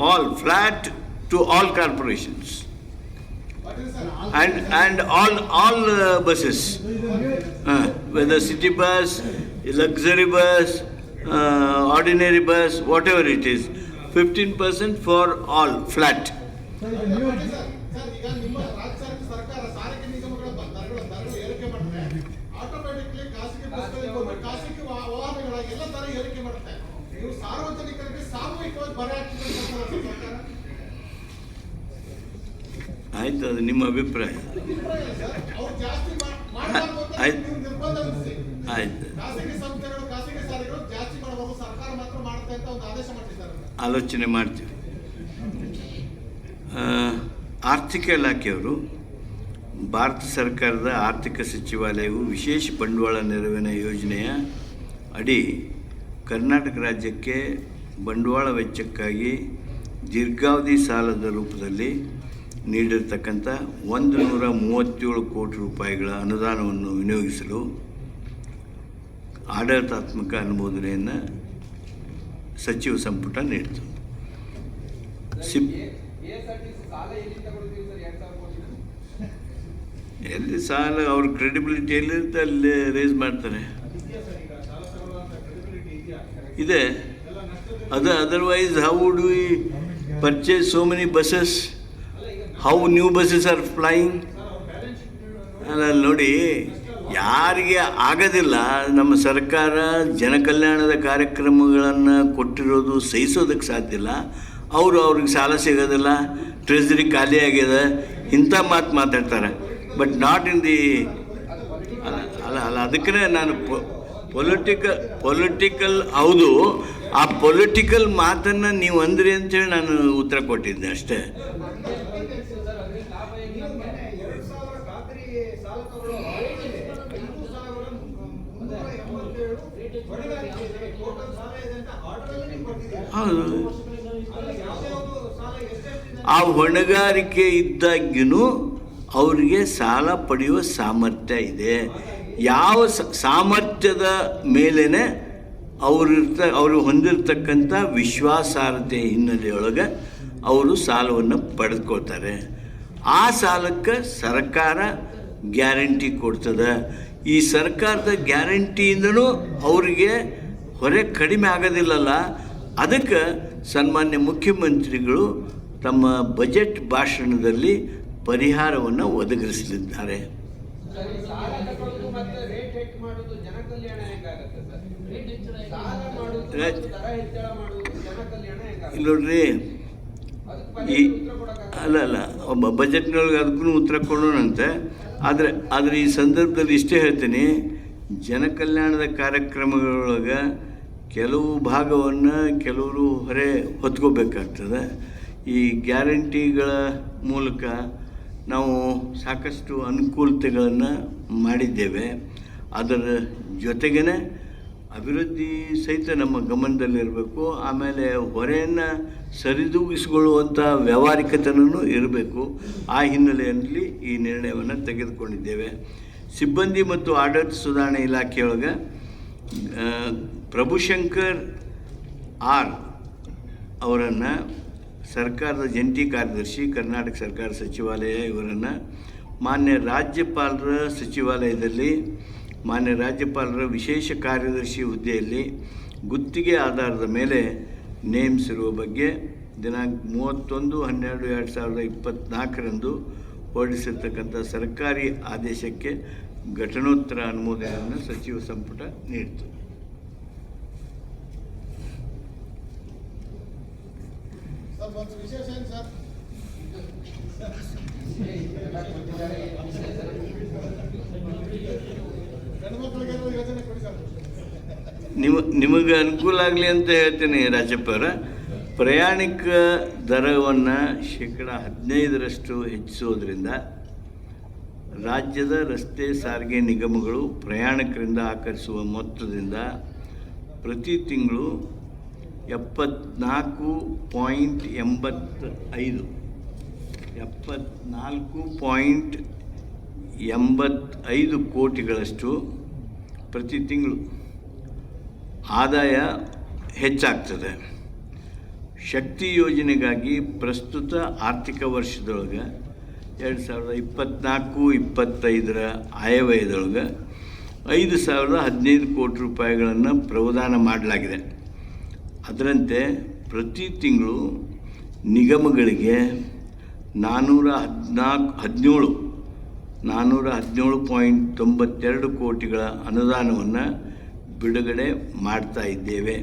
all flat to all corporations and all buses, whether city bus, luxury bus, ordinary bus, whatever it is, 15% for all flat. ಆಯ್ತು, ಅದು ನಿಮ್ಮ ಅಭಿಪ್ರಾಯ. ಆಯ್ತು, ಆಲೋಚನೆ ಮಾಡ್ತೀವಿ. ಆರ್ಥಿಕ ಇಲಾಖೆಯವರು ಭಾರತ ಸರ್ಕಾರದ ಆರ್ಥಿಕ ಸಚಿವಾಲಯವು ವಿಶೇಷ ಬಂಡವಾಳ ನೆರವಿನ ಯೋಜನೆಯ ಅಡಿ ಕರ್ನಾಟಕ ರಾಜ್ಯಕ್ಕೆ ಬಂಡವಾಳ ವೆಚ್ಚಕ್ಕಾಗಿ ದೀರ್ಘಾವಧಿ ಸಾಲದ ರೂಪದಲ್ಲಿ ನೀಡಿರತಕ್ಕಂಥ 137 ಕೋಟಿ ರೂಪಾಯಿಗಳ ಅನುದಾನವನ್ನು ವಿನಿಯೋಗಿಸಲು ಆಡಳಿತಾತ್ಮಕ ಅನುಮೋದನೆಯನ್ನು ಸಚಿವ ಸಂಪುಟ ನೀಡಿತು. ಎಲ್ಲಿ ಸಾಲ ಅವ್ರ ಕ್ರೆಡಿಬಿಲಿಟಿ ಎಲ್ಲಿರುತ್ತೆ ಅಲ್ಲಿ ರೇಸ್ ಮಾಡ್ತಾರೆ. ಇದೆ ಅದು. Otherwise how do we purchase so many buses? How new buses R flying? ಅಲ್ಲ ನೋಡಿ, ಯಾರಿಗೆ ಆಗೋದಿಲ್ಲ, ನಮ್ಮ ಸರ್ಕಾರ ಜನಕಲ್ಯಾಣದ ಕಾರ್ಯಕ್ರಮಗಳನ್ನು ಕೊಟ್ಟಿರೋದು ಸಹಿಸೋದಕ್ಕೆ ಸಾಧ್ಯ ಇಲ್ಲ. ಅವ್ರಿಗೆ ಸಾಲ ಸಿಗೋದಿಲ್ಲ, ಟ್ರೆಜರಿ ಖಾಲಿ ಆಗಿದೆ, ಇಂಥ ಮಾತು ಮಾತಾಡ್ತಾರೆ. ಬಟ್ ನಾಟ್ ಇನ್ ದಿ ಅಲ್ಲ ಅದಕ್ಕೆ ನಾನು ಪೊಲಿಟಿಕಲ್ ಹೌದು, ಆ ಪೊಲಿಟಿಕಲ್ ಮಾತನ್ನು ನೀವು ಅಂದ್ರಿ ಅಂತೇಳಿ ನಾನು ಉತ್ತರ ಕೊಟ್ಟಿದ್ದೆ ಅಷ್ಟೇ. ಹೌದು, ಆ ಹೊಣೆಗಾರಿಕೆ ಇದ್ದಾಗ್ಯೂ ಅವರಿಗೆ ಸಾಲ ಪಡೆಯುವ ಸಾಮರ್ಥ್ಯ ಇದೆ. ಯಾವ ಸಾಮರ್ಥ್ಯದ ಮೇಲೇ ಅವರು ಹೊಂದಿರತಕ್ಕಂಥ ವಿಶ್ವಾಸಾರ್ಹತೆ ಹಿನ್ನೆಲೆಯೊಳಗೆ ಅವರು ಸಾಲವನ್ನು ಪಡೆದುಕೊಳ್ತಾರೆ. ಆ ಸಾಲಕ್ಕೆ ಸರ್ಕಾರ ಗ್ಯಾರಂಟಿ ಕೊಡ್ತದೆ. ಈ ಸರ್ಕಾರದ ಗ್ಯಾರಂಟಿಯಿಂದನೂ ಅವರಿಗೆ ಹೊರೆ ಕಡಿಮೆ ಆಗೋದಿಲ್ಲಲ್ಲ. ಅದಕ್ಕೆ ಸನ್ಮಾನ್ಯ ಮುಖ್ಯಮಂತ್ರಿಗಳು ತಮ್ಮ ಬಜೆಟ್ ಭಾಷಣದಲ್ಲಿ ಪರಿಹಾರವನ್ನು ಒದಗಿಸಲಿದ್ದಾರೆ. ನೋಡ್ರಿ, ಅಲ್ಲ ಒಬ್ಬ ಬಜೆಟ್ನೊಳಗೆ ಅದಕ್ಕೂ ಉತ್ತರ ಕೊಡೋಣಂತೆ. ಆದರೆ ಈ ಸಂದರ್ಭದಲ್ಲಿ ಇಷ್ಟೇ ಹೇಳ್ತೀನಿ, ಜನಕಲ್ಯಾಣದ ಕಾರ್ಯಕ್ರಮಗಳೊಳಗೆ ಕೆಲವು ಭಾಗವನ್ನು ಕೆಲವರು ಹೊರೆ ಹೊತ್ಕೋಬೇಕಾಗ್ತದೆ. ಈ ಗ್ಯಾರಂಟಿಗಳ ಮೂಲಕ ನಾವು ಸಾಕಷ್ಟು ಅನುಕೂಲತೆಗಳನ್ನು ಮಾಡಿದ್ದೇವೆ. ಅದರ ಜೊತೆಗೇ ಅಭಿವೃದ್ಧಿ ಸಹಿತ ನಮ್ಮ ಗಮನದಲ್ಲಿರಬೇಕು. ಆಮೇಲೆ ಹೊರೆಯನ್ನು ಸರಿದೂಗಿಸಿಕೊಳ್ಳುವಂಥ ವ್ಯಾವಹಾರಿಕತೆಯೂ ಇರಬೇಕು. ಆ ಹಿನ್ನೆಲೆಯಲ್ಲಿ ಈ ನಿರ್ಣಯವನ್ನು ತೆಗೆದುಕೊಂಡಿದ್ದೇವೆ. ಸಿಬ್ಬಂದಿ ಮತ್ತು ಆಡಳಿತ ಸುಧಾರಣೆ ಇಲಾಖೆಯೊಳಗೆ ಪ್ರಭುಶಂಕರ್ ಆರ್ ಅವರನ್ನು ಸರ್ಕಾರದ ಜಂಟಿ ಕಾರ್ಯದರ್ಶಿ, ಕರ್ನಾಟಕ ಸರ್ಕಾರ ಸಚಿವಾಲಯ ಇವರನ್ನು ಮಾನ್ಯ ರಾಜ್ಯಪಾಲರ ಸಚಿವಾಲಯದಲ್ಲಿ ಮಾನ್ಯ ರಾಜ್ಯಪಾಲರ ವಿಶೇಷ ಕಾರ್ಯದರ್ಶಿ ಹುದ್ದೆಯಲ್ಲಿ ಗುತ್ತಿಗೆ ಆಧಾರದ ಮೇಲೆ ನೇಮಿಸಿರುವ ಬಗ್ಗೆ ದಿನಾಂಕ 31/12/2024 ಹೊರಡಿಸಿರ್ತಕ್ಕಂಥ ಸರ್ಕಾರಿ ಆದೇಶಕ್ಕೆ ಘಟನೋತ್ತರ ಅನುಮೋದನೆಯನ್ನು ಸಚಿವ ಸಂಪುಟ ನೀಡಿತು. ನಿಮಗೆ ಅನುಕೂಲ ಆಗಲಿ ಅಂತ ಹೇಳ್ತೀನಿ ರಾಜಪ್ಪರ. ಪ್ರಯಾಣಿಕ ದರವನ್ನು 15% ಹೆಚ್ಚಿಸೋದ್ರಿಂದ ರಾಜ್ಯದ ರಸ್ತೆ ಸಾರಿಗೆ ನಿಗಮಗಳು ಪ್ರಯಾಣಿಕರಿಂದ ಆಕರ್ಷಿಸುವ ಮೊತ್ತದಿಂದ ಪ್ರತಿ ತಿಂಗಳು 74.85 ಕೋಟಿಗಳಷ್ಟು ಪ್ರತಿ ತಿಂಗಳು ಆದಾಯ ಹೆಚ್ಚಾಗ್ತದೆ. ಶಕ್ತಿ ಯೋಜನೆಗಾಗಿ ಪ್ರಸ್ತುತ ಆರ್ಥಿಕ ವರ್ಷದೊಳಗೆ 2024-25 ಆಯವ್ಯಯದೊಳಗೆ 5,015 ಕೋಟಿ ರೂಪಾಯಿಗಳನ್ನು ಪ್ರದಾನ ಮಾಡಲಾಗಿದೆ. ಅದರಂತೆ ಪ್ರತಿ ತಿಂಗಳು ನಿಗಮಗಳಿಗೆ 417.92 ಕೋಟಿಗಳ ಅನುದಾನವನ್ನು ಬಿಡುಗಡೆ ಮಾಡ್ತಾ ಇದ್ದೇವೆ.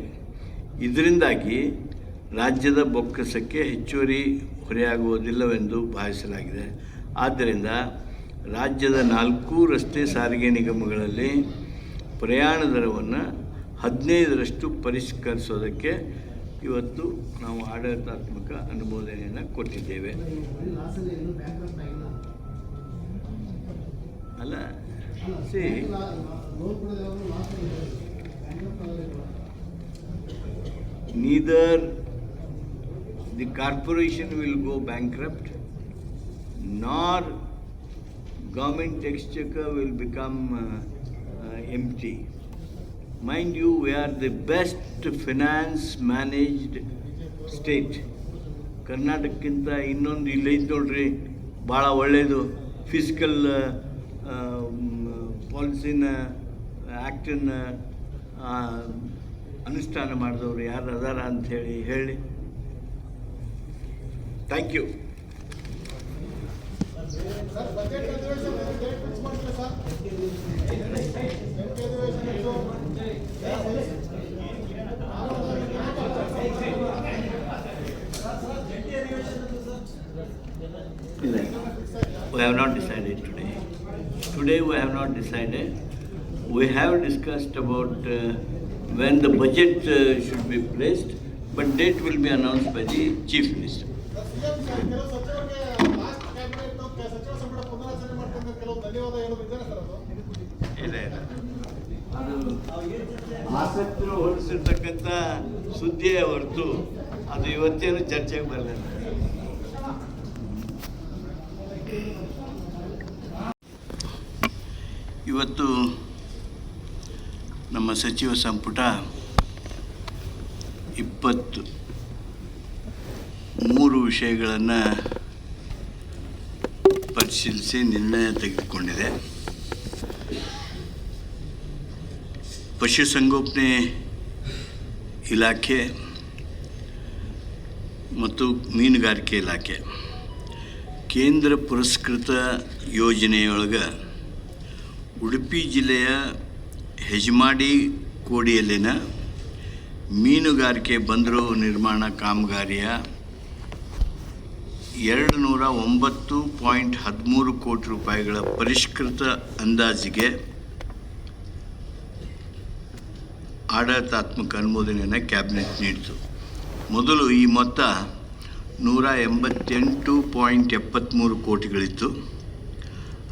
ಇದರಿಂದಾಗಿ ರಾಜ್ಯದ ಬೊಕ್ಕಸಕ್ಕೆ ಹೆಚ್ಚುವರಿ ಹೊರೆಯಾಗುವುದಿಲ್ಲವೆಂದು ಭಾವಿಸಲಾಗಿದೆ. ಆದ್ದರಿಂದ ರಾಜ್ಯದ 4 ರಸ್ತೆ ಸಾರಿಗೆ ನಿಗಮಗಳಲ್ಲಿ ಪ್ರಯಾಣ ದರವನ್ನು 15% ಪರಿಷ್ಕರಿಸೋದಕ್ಕೆ ಇವತ್ತು ನಾವು ಆಡಳಿತಾತ್ಮಕ ಅನುಮೋದನೆಯನ್ನು ಕೊಟ್ಟಿದ್ದೇವೆ. ಅಲ್ಲ C neither the corporation will go bankrupt nor government exchequer will become empty. Mind you, we are the best finance managed state. ಕರ್ನಾಟಕಕ್ಕಿಂತ ಇನ್ನೊಂದು ಇಲ್ಲೈತೆ ನೋಡ್ರಿ, ಭಾಳ ಒಳ್ಳೆಯದು. ಫಿಸಿಕಲ್ ಪಾಲಿಸಿನ ಆ್ಯಕ್ಟನ್ನು ಅನುಷ್ಠಾನ ಮಾಡಿದವರು ಯಾರು ಅದಾರ ಅಂಥೇಳಿ ಹೇಳಿ. Thank you. We have not decided today. Today we have not decided. We have discussed about when the budget should be placed, but date will be announced by the Chief Minister. ಅದು ಆಸಕ್ತರು ಹೊರಡಿಸಿರ್ತಕ್ಕಂಥ ಸುದ್ದಿಯೇ ಹೊರತು ಅದು ಇವತ್ತೇನು ಚರ್ಚೆಗೆ ಬರಲಿಲ್ಲ. ಇವತ್ತು ನಮ್ಮ ಸಚಿವ ಸಂಪುಟ 23 ವಿಷಯಗಳನ್ನು ಪರಿಶೀಲಿಸಿ ನಿರ್ಣಯ ತೆಗೆದುಕೊಂಡಿದೆ. ಪಶುಸಂಗೋಪನೆ ಇಲಾಖೆ ಮತ್ತು ಮೀನುಗಾರಿಕೆ ಇಲಾಖೆ ಕೇಂದ್ರ ಪುರಸ್ಕೃತ ಯೋಜನೆಯೊಳಗೆ ಉಡುಪಿ ಜಿಲ್ಲೆಯ ಹೆಜಮಾಡಿ ಕೋಡಿಯಲ್ಲಿನ ಮೀನುಗಾರಿಕೆ ಬಂದರು ನಿರ್ಮಾಣ ಕಾಮಗಾರಿಯ 209.13 ಕೋಟಿ ರೂಪಾಯಿಗಳ ಪರಿಷ್ಕೃತ ಅಂದಾಜಿಗೆ ಆಡಳಿತಾತ್ಮಕ ಅನುಮೋದನೆಯನ್ನು ಕ್ಯಾಬಿನೆಟ್ ನೀಡಿತು. ಮೊದಲು ಈ ಮೊತ್ತ 188.73 ಕೋಟಿಗಳಿತ್ತು.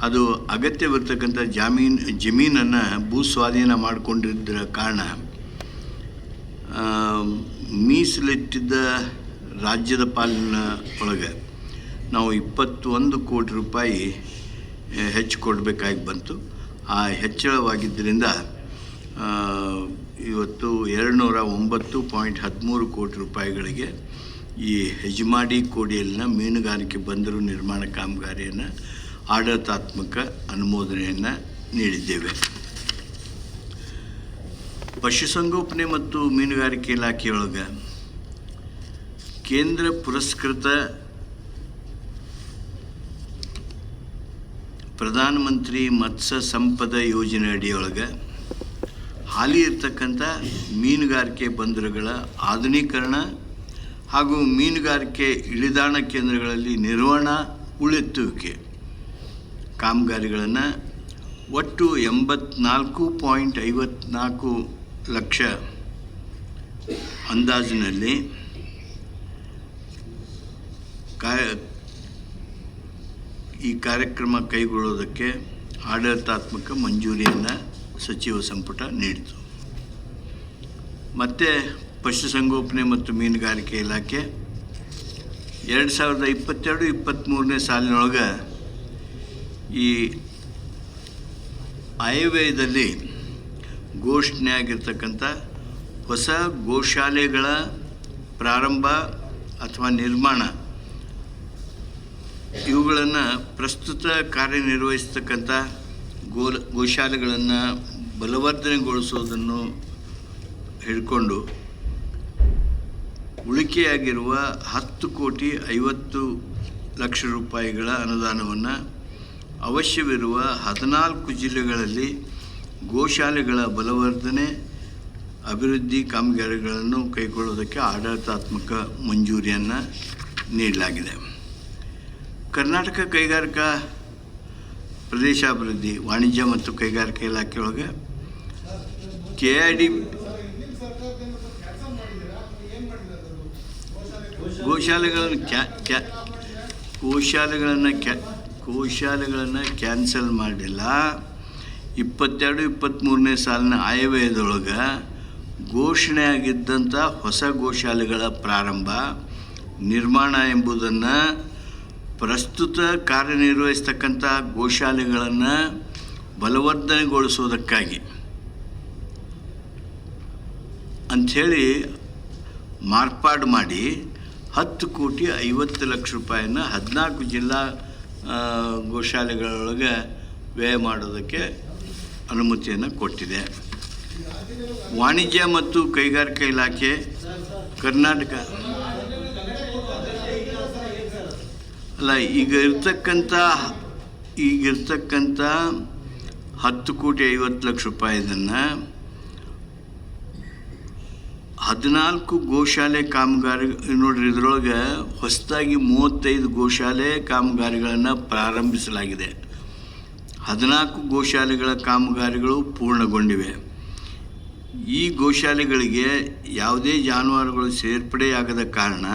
ಅದು ಅಗತ್ಯವಿರ್ತಕ್ಕಂಥ ಜಮೀನನ್ನು ಭೂ ಸ್ವಾಧೀನ ಮಾಡಿಕೊಂಡಿದ್ದರ ಕಾರಣ ಮೀಸಲಿಟ್ಟಿದ್ದ ರಾಜ್ಯದ ಪಾಲಿನ ಒಳಗೆ ನಾವು 21 ಕೋಟಿ ರೂಪಾಯಿ ಹೆಚ್ಚು ಕೊಡಬೇಕಾಗಿ ಬಂತು. ಆ ಹೆಚ್ಚಳವಾಗಿದ್ದರಿಂದ ಇವತ್ತು 209.13 ಕೋಟಿ ರೂಪಾಯಿಗಳಿಗೆ ಈ ಹೆಜಮಾಡಿ ಕೋಡಿಯಲ್ಲಿನ ಮೀನುಗಾರಿಕೆ ಬಂದರು ನಿರ್ಮಾಣ ಕಾಮಗಾರಿಯನ್ನು ಆಡಳಿತಾತ್ಮಕ ಅನುಮೋದನೆಯನ್ನು ನೀಡಿದ್ದೇವೆ. ಪಶುಸಂಗೋಪನೆ ಮತ್ತು ಮೀನುಗಾರಿಕೆ ಇಲಾಖೆಯೊಳಗೆ ಕೇಂದ್ರ ಪುರಸ್ಕೃತ ಪ್ರಧಾನಮಂತ್ರಿ ಮತ್ಸ್ಯ ಸಂಪದ ಯೋಜನೆ ಅಡಿಯೊಳಗೆ ಹಾಲಿ ಇರ್ತಕ್ಕಂಥ ಮೀನುಗಾರಿಕೆ ಬಂದರುಗಳ ಆಧುನೀಕರಣ ಹಾಗೂ ಮೀನುಗಾರಿಕೆ ಇಳಿದಾಣ ಕೇಂದ್ರಗಳಲ್ಲಿ ನಿರ್ವಹಣಾ ಉಳಿಸುವಿಕೆ ಕಾಮಗಾರಿಗಳನ್ನು ಒಟ್ಟು 84.54 ಲಕ್ಷ ಅಂದಾಜಿನಲ್ಲಿ ಈ ಕಾರ್ಯಕ್ರಮ ಕೈಗೊಳ್ಳುವುದಕ್ಕೆ ಆಡಳಿತಾತ್ಮಕ ಮಂಜೂರಿಯನ್ನು ಸಚಿವ ಸಂಪುಟ ನೀಡಿತು. ಮತ್ತು ಪಶುಸಂಗೋಪನೆ ಮತ್ತು ಮೀನುಗಾರಿಕೆ ಇಲಾಖೆ 2022-23ನೇ ಸಾಲಿನೊಳಗೆ ಈ ಆಯವ್ಯಯದಲ್ಲಿ ಘೋಷಣೆ ಆಗಿರ್ತಕ್ಕಂಥ ಹೊಸ ಗೋಶಾಲೆಗಳ ಪ್ರಾರಂಭ ಅಥವಾ ನಿರ್ಮಾಣ ಇವುಗಳನ್ನು ಪ್ರಸ್ತುತ ಕಾರ್ಯನಿರ್ವಹಿಸ್ತಕ್ಕಂಥ ಗೋಶಾಲೆಗಳನ್ನು ಬಲವರ್ಧನೆಗೊಳಿಸೋದನ್ನು ಹಿಡ್ಕೊಂಡು ಉಳಿಕೆಯಾಗಿರುವ 10,50,00,000 ರೂಪಾಯಿಗಳ ಅನುದಾನವನ್ನು ಅವಶ್ಯವಿರುವ 14 ಜಿಲ್ಲೆಗಳಲ್ಲಿ ಗೋಶಾಲೆಗಳ ಬಲವರ್ಧನೆ ಅಭಿವೃದ್ಧಿ ಕಾಮಗಾರಿಗಳನ್ನು ಕೈಗೊಳ್ಳುವುದಕ್ಕೆ ಆಡಳಿತಾತ್ಮಕ ಮಂಜೂರಿಯನ್ನು ನೀಡಲಾಗಿದೆ. ಕರ್ನಾಟಕ ಕೈಗಾರಿಕಾ ಪ್ರದೇಶಾಭಿವೃದ್ಧಿ ವಾಣಿಜ್ಯ ಮತ್ತು ಕೈಗಾರಿಕಾ ಇಲಾಖೆಯೊಳಗೆ KID ಗೋಶಾಲೆಗಳನ್ನು ಕ್ಯಾನ್ಸಲ್ ಮಾಡಿಲ್ಲ. 22-23ನೇ ಸಾಲಿನ ಆಯವ್ಯಯದೊಳಗೆ ಘೋಷಣೆಯಾಗಿದ್ದಂಥ ಹೊಸ ಗೋಶಾಲೆಗಳ ಪ್ರಾರಂಭ ನಿರ್ಮಾಣ ಎಂಬುದನ್ನು ಪ್ರಸ್ತುತ ಕಾರ್ಯನಿರ್ವಹಿಸ್ತಕ್ಕಂಥ ಗೋಶಾಲೆಗಳನ್ನು ಬಲವರ್ಧನೆಗೊಳಿಸೋದಕ್ಕಾಗಿ ಅಂಥೇಳಿ ಮಾರ್ಪಾಡು ಮಾಡಿ 10,50,00,000 ರೂಪಾಯಿನ 14 ಜಿಲ್ಲಾ ಗೋಶಾಲೆಗಳೊಳಗೆ ವ್ಯಯ ಮಾಡೋದಕ್ಕೆ ಅನುಮತಿಯನ್ನು ಕೊಟ್ಟಿದೆ. ವಾಣಿಜ್ಯ ಮತ್ತು ಕೈಗಾರಿಕಾ ಇಲಾಖೆ ಕರ್ನಾಟಕ ಅಲ್ಲ ಈಗ ಇರ್ತಕ್ಕಂಥ 10,50,00,000 ರೂಪಾಯಿದನ್ನು 14 ಗೋಶಾಲೆ ಕಾಮಗಾರಿ ನೋಡ್ರಿ. ಇದರೊಳಗೆ ಹೊಸದಾಗಿ 35 ಗೋಶಾಲೆ ಕಾಮಗಾರಿಗಳನ್ನು ಪ್ರಾರಂಭಿಸಲಾಗಿದೆ. 14 ಗೋಶಾಲೆಗಳ ಕಾಮಗಾರಿಗಳು ಪೂರ್ಣಗೊಂಡಿವೆ. ಈ ಗೋಶಾಲೆಗಳಿಗೆ ಯಾವುದೇ ಜಾನುವಾರುಗಳು ಸೇರ್ಪಡೆಯಾಗದ ಕಾರಣ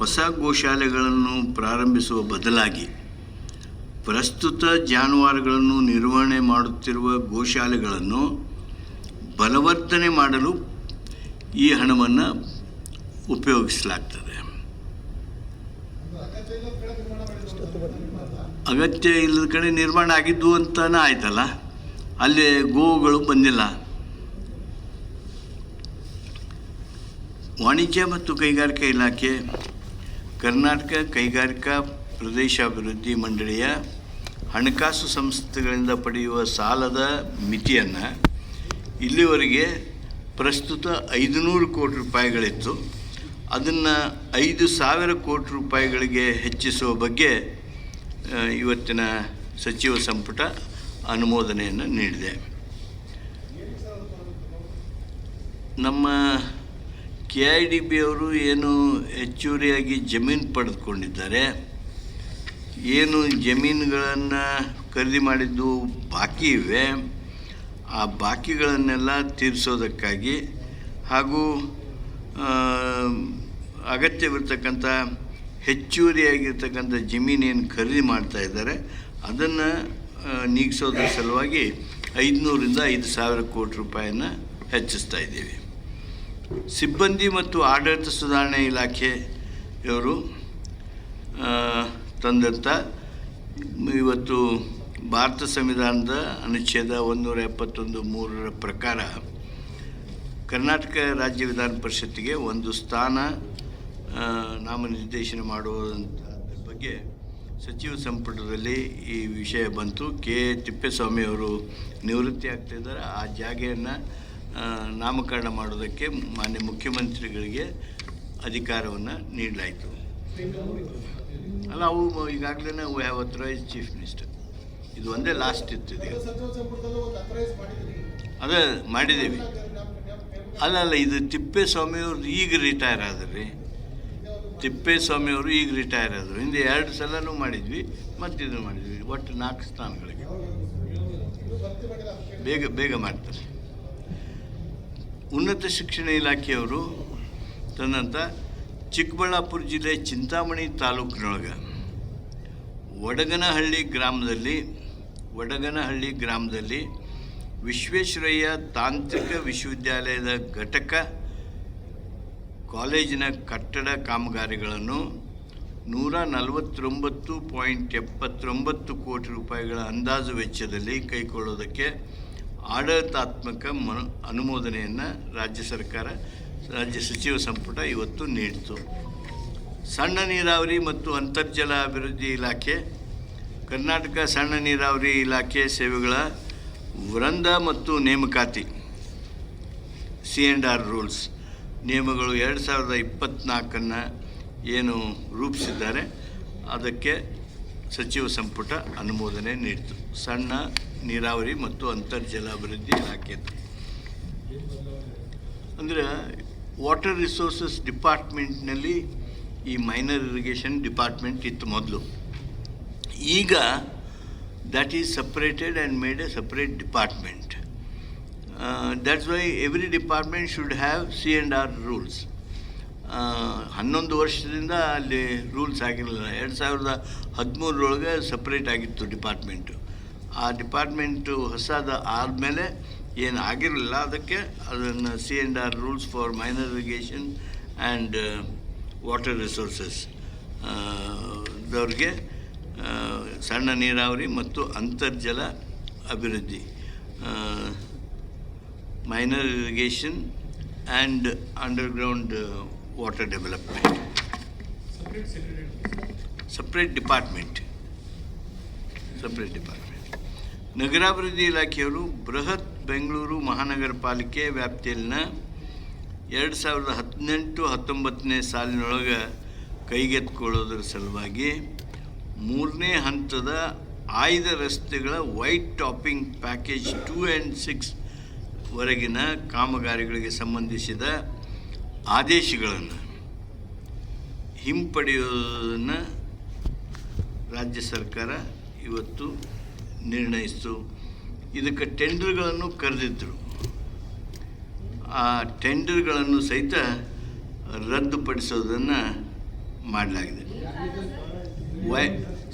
ಹೊಸ ಗೋಶಾಲೆಗಳನ್ನು ಪ್ರಾರಂಭಿಸುವ ಬದಲಾಗಿ ಪ್ರಸ್ತುತ ಜಾನುವಾರುಗಳನ್ನು ನಿರ್ವಹಣೆ ಮಾಡುತ್ತಿರುವ ಗೋಶಾಲೆಗಳನ್ನು ಬಲವರ್ಧನೆ ಮಾಡಲು ಈ ಹಣವನ್ನು ಉಪಯೋಗಿಸಲಾಗ್ತದೆ. ಅಗತ್ಯ ಇಲ್ಲದ ಕಡೆ ನಿರ್ಮಾಣ ಆಗಿದ್ದು ಅಂತಾನೆ ಆಯ್ತಲ್ಲ, ಅಲ್ಲಿ ಗೋವುಗಳು ಬಂದಿಲ್ಲ. ವಾಣಿಜ್ಯ ಮತ್ತು ಕೈಗಾರಿಕಾ ಇಲಾಖೆ ಕರ್ನಾಟಕ ಕೈಗಾರಿಕಾ ಪ್ರದೇಶಾಭಿವೃದ್ಧಿ ಮಂಡಳಿಯ ಹಣಕಾಸು ಸಂಸ್ಥೆಗಳಿಂದ ಪಡೆಯುವ ಸಾಲದ ಮಿತಿಯನ್ನು ಇಲ್ಲಿವರೆಗೆ ಪ್ರಸ್ತುತ 500 ಕೋಟಿ ರೂಪಾಯಿಗಳಿತ್ತು. ಅದನ್ನು 5,000 ಕೋಟಿ ರೂಪಾಯಿಗಳಿಗೆ ಹೆಚ್ಚಿಸುವ ಬಗ್ಗೆ ಇವತ್ತಿನ ಸಚಿವ ಸಂಪುಟ ಅನುಮೋದನೆಯನ್ನು ನೀಡಿದೆ. ನಮ್ಮ KIDB ಅವರು ಏನು ಹೆಚ್ಚುವರಿಯಾಗಿ ಜಮೀನು ಪಡೆದುಕೊಂಡಿದ್ದಾರೆ, ಏನು ಜಮೀನುಗಳನ್ನು ಖರೀದಿ ಮಾಡಿದ್ದು ಬಾಕಿ ಇವೆ, ಆ ಬಾಕಿಗಳನ್ನೆಲ್ಲ ತೀರಿಸೋದಕ್ಕಾಗಿ ಹಾಗೂ ಅಗತ್ಯವಿರ್ತಕ್ಕಂಥ ಹೆಚ್ಚುವರಿಯಾಗಿರ್ತಕ್ಕಂಥ ಜಮೀನೇನು ಖರೀದಿ ಮಾಡ್ತಾ ಇದ್ದಾರೆ ಅದನ್ನು ನೀಗಿಸೋದ್ರ ಸಲುವಾಗಿ 500ರಿಂದ 5,000 ಕೋಟಿ ರೂಪಾಯಿಯನ್ನು ಹೆಚ್ಚಿಸ್ತಾ ಇದ್ದೀವಿ. ಸಿಬ್ಬಂದಿ ಮತ್ತು ಆಡಳಿತ ಸುಧಾರಣೆ ಇಲಾಖೆಯವರು ತಂದಂಥ ಇವತ್ತು ಭಾರತ ಸಂವಿಧಾನದ ಅನುಚ್ಛೇದ 171(3) ಪ್ರಕಾರ ಕರ್ನಾಟಕ ರಾಜ್ಯ ವಿಧಾನ ಪರಿಷತ್ತಿಗೆ ಒಂದು ಸ್ಥಾನ ನಾಮನಿರ್ದೇಶನ ಮಾಡುವಂಥ ಬಗ್ಗೆ ಸಚಿವ ಸಂಪುಟದಲ್ಲಿ ಈ ವಿಷಯ ಬಂತು. ತಿಪ್ಪೇಸ್ವಾಮಿ ಅವರು ನಿವೃತ್ತಿ ಆಗ್ತಾಯಿದ್ದಾರೆ. ಆ ಜಾಗೆಯನ್ನು ನಾಮಕರಣ ಮಾಡೋದಕ್ಕೆ ಮಾನ್ಯ ಮುಖ್ಯಮಂತ್ರಿಗಳಿಗೆ ಅಧಿಕಾರವನ್ನು ನೀಡಲಾಯಿತು. ಅಲ್ಲ, ಅವು ಈಗಾಗಲೇ we have authorise chief minister. ಇದು ಒಂದೇ ಲಾಸ್ಟ್ ಇತ್ತು. ಇದೀಗ ಅದೇ ಮಾಡಿದ್ದೀವಿ. ಅಲ್ಲ, ಇದು ತಿಪ್ಪೇಸ್ವಾಮಿಯವರು ಈಗ ರಿಟೈರ್ ಆದ್ರಿ. ತಿಪ್ಪೇಸ್ವಾಮಿಯವರು ಈಗ ರಿಟೈರ್ ಆದರು. ಹಿಂದೆ 2 ಸಲನೂ ಮಾಡಿದ್ವಿ, ಮತ್ತು ಇದನ್ನು ಮಾಡಿದ್ವಿ. ಒಟ್ಟು 4 ಸ್ಥಾನಗಳಿಗೆ ಬೇಗ ಮಾಡ್ತಾರೆ. ಉನ್ನತ ಶಿಕ್ಷಣ ಇಲಾಖೆಯವರು ತಂದಂಥ ಚಿಕ್ಕಬಳ್ಳಾಪುರ ಜಿಲ್ಲೆ ಚಿಂತಾಮಣಿ ತಾಲೂಕಿನೊಳಗೆ ವಡಗನಹಳ್ಳಿ ಗ್ರಾಮದಲ್ಲಿ ವಿಶ್ವೇಶ್ವರಯ್ಯ ತಾಂತ್ರಿಕ ವಿಶ್ವವಿದ್ಯಾಲಯದ ಘಟಕ ಕಾಲೇಜಿನ ಕಟ್ಟಡ ಕಾಮಗಾರಿಗಳನ್ನು 149.79 ಕೋಟಿ ರೂಪಾಯಿಗಳ ಅಂದಾಜು ವೆಚ್ಚದಲ್ಲಿ ಕೈಗೊಳ್ಳುವುದಕ್ಕೆ ಆಡಳಿತಾತ್ಮಕ ಅನುಮೋದನೆಯನ್ನು ರಾಜ್ಯ ಸಚಿವ ಸಂಪುಟ ಇವತ್ತು ನೀಡಿತು. ಸಣ್ಣ ನೀರಾವರಿ ಮತ್ತು ಅಂತರ್ಜಲ ಅಭಿವೃದ್ಧಿ ಇಲಾಖೆ, ಕರ್ನಾಟಕ ಸಣ್ಣ ನೀರಾವರಿ ಇಲಾಖೆ ಸೇವೆಗಳ ವೃಂದ ಮತ್ತು ನೇಮಕಾತಿ C&R ರೂಲ್ಸ್ ನಿಯಮಗಳು 2024 ಏನು ರೂಪಿಸಿದ್ದಾರೆ ಅದಕ್ಕೆ ಸಚಿವ ಸಂಪುಟ ಅನುಮೋದನೆ ನೀಡಿತು. ಸಣ್ಣ ನೀರಾವರಿ ಮತ್ತು ಅಂತರ್ಜಲ ಅಭಿವೃದ್ಧಿ ಇಲಾಖೆ ಅಂದರೆ ವಾಟರ್ ರಿಸೋರ್ಸಸ್ ಡಿಪಾರ್ಟ್ಮೆಂಟ್ನಲ್ಲಿ ಈ ಮೈನರ್ ಇರಿಗೇಷನ್ ಡಿಪಾರ್ಟ್ಮೆಂಟ್ ಇತ್ತು ಮೊದಲು. ಈಗ that is separated and made A separate department. That's why every department should have C&R rules. 11 ವರ್ಷದಿಂದ ಅಲ್ಲಿ ರೂಲ್ಸ್ ಆಗಿರಲಿಲ್ಲ. 2013 ಸಪ್ರೇಟ್ ಆಗಿತ್ತು ಡಿಪಾರ್ಟ್ಮೆಂಟು. ಆ ಡಿಪಾರ್ಟ್ಮೆಂಟು ಹೊಸದ ಆದಮೇಲೆ ಏನು ಆಗಿರಲಿಲ್ಲ, ಅದಕ್ಕೆ ಅದನ್ನು C&R rules for minor irrigation and water resources ದವ್ರಿಗೆ ಸಣ್ಣ ನೀರಾವರಿ ಮತ್ತು ಅಂತರ್ಜಲ ಅಭಿವೃದ್ಧಿ minor irrigation and underground water development separate department. ನಗರಾಭಿವೃದ್ಧಿ ಇಲಾಖೆಯವರು ಬೃಹತ್ ಬೆಂಗಳೂರು ಮಹಾನಗರ ಪಾಲಿಕೆ ವ್ಯಾಪ್ತಿಯಲ್ಲಿನ 2018-19 ಸಾಲಿನೊಳಗೆ ಕೈಗೆತ್ತಿಕೊಳ್ಳೋದ್ರ ಸಲುವಾಗಿ 3ನೇ ಹಂತದ ಆಯ್ದ ರಸ್ತೆಗಳ ವೈಟ್ ಟಾಪಿಂಗ್ ಪ್ಯಾಕೇಜ್ 2 and 6 ವರೆಗಿನ ಕಾಮಗಾರಿಗಳಿಗೆ ಸಂಬಂಧಿಸಿದ ಆದೇಶಗಳನ್ನು ಹಿಂಪಡೆಯುವುದನ್ನು ರಾಜ್ಯ ಸರ್ಕಾರ ಇವತ್ತು ನಿರ್ಣಯಿಸಿತು. ಇದಕ್ಕೆ ಟೆಂಡರ್ಗಳನ್ನು ಕರೆದಿದ್ದರು. ಆ ಟೆಂಡರ್ಗಳನ್ನು ಸಹಿತ ರದ್ದುಪಡಿಸೋದನ್ನು ಮಾಡಲಾಗಿದೆ.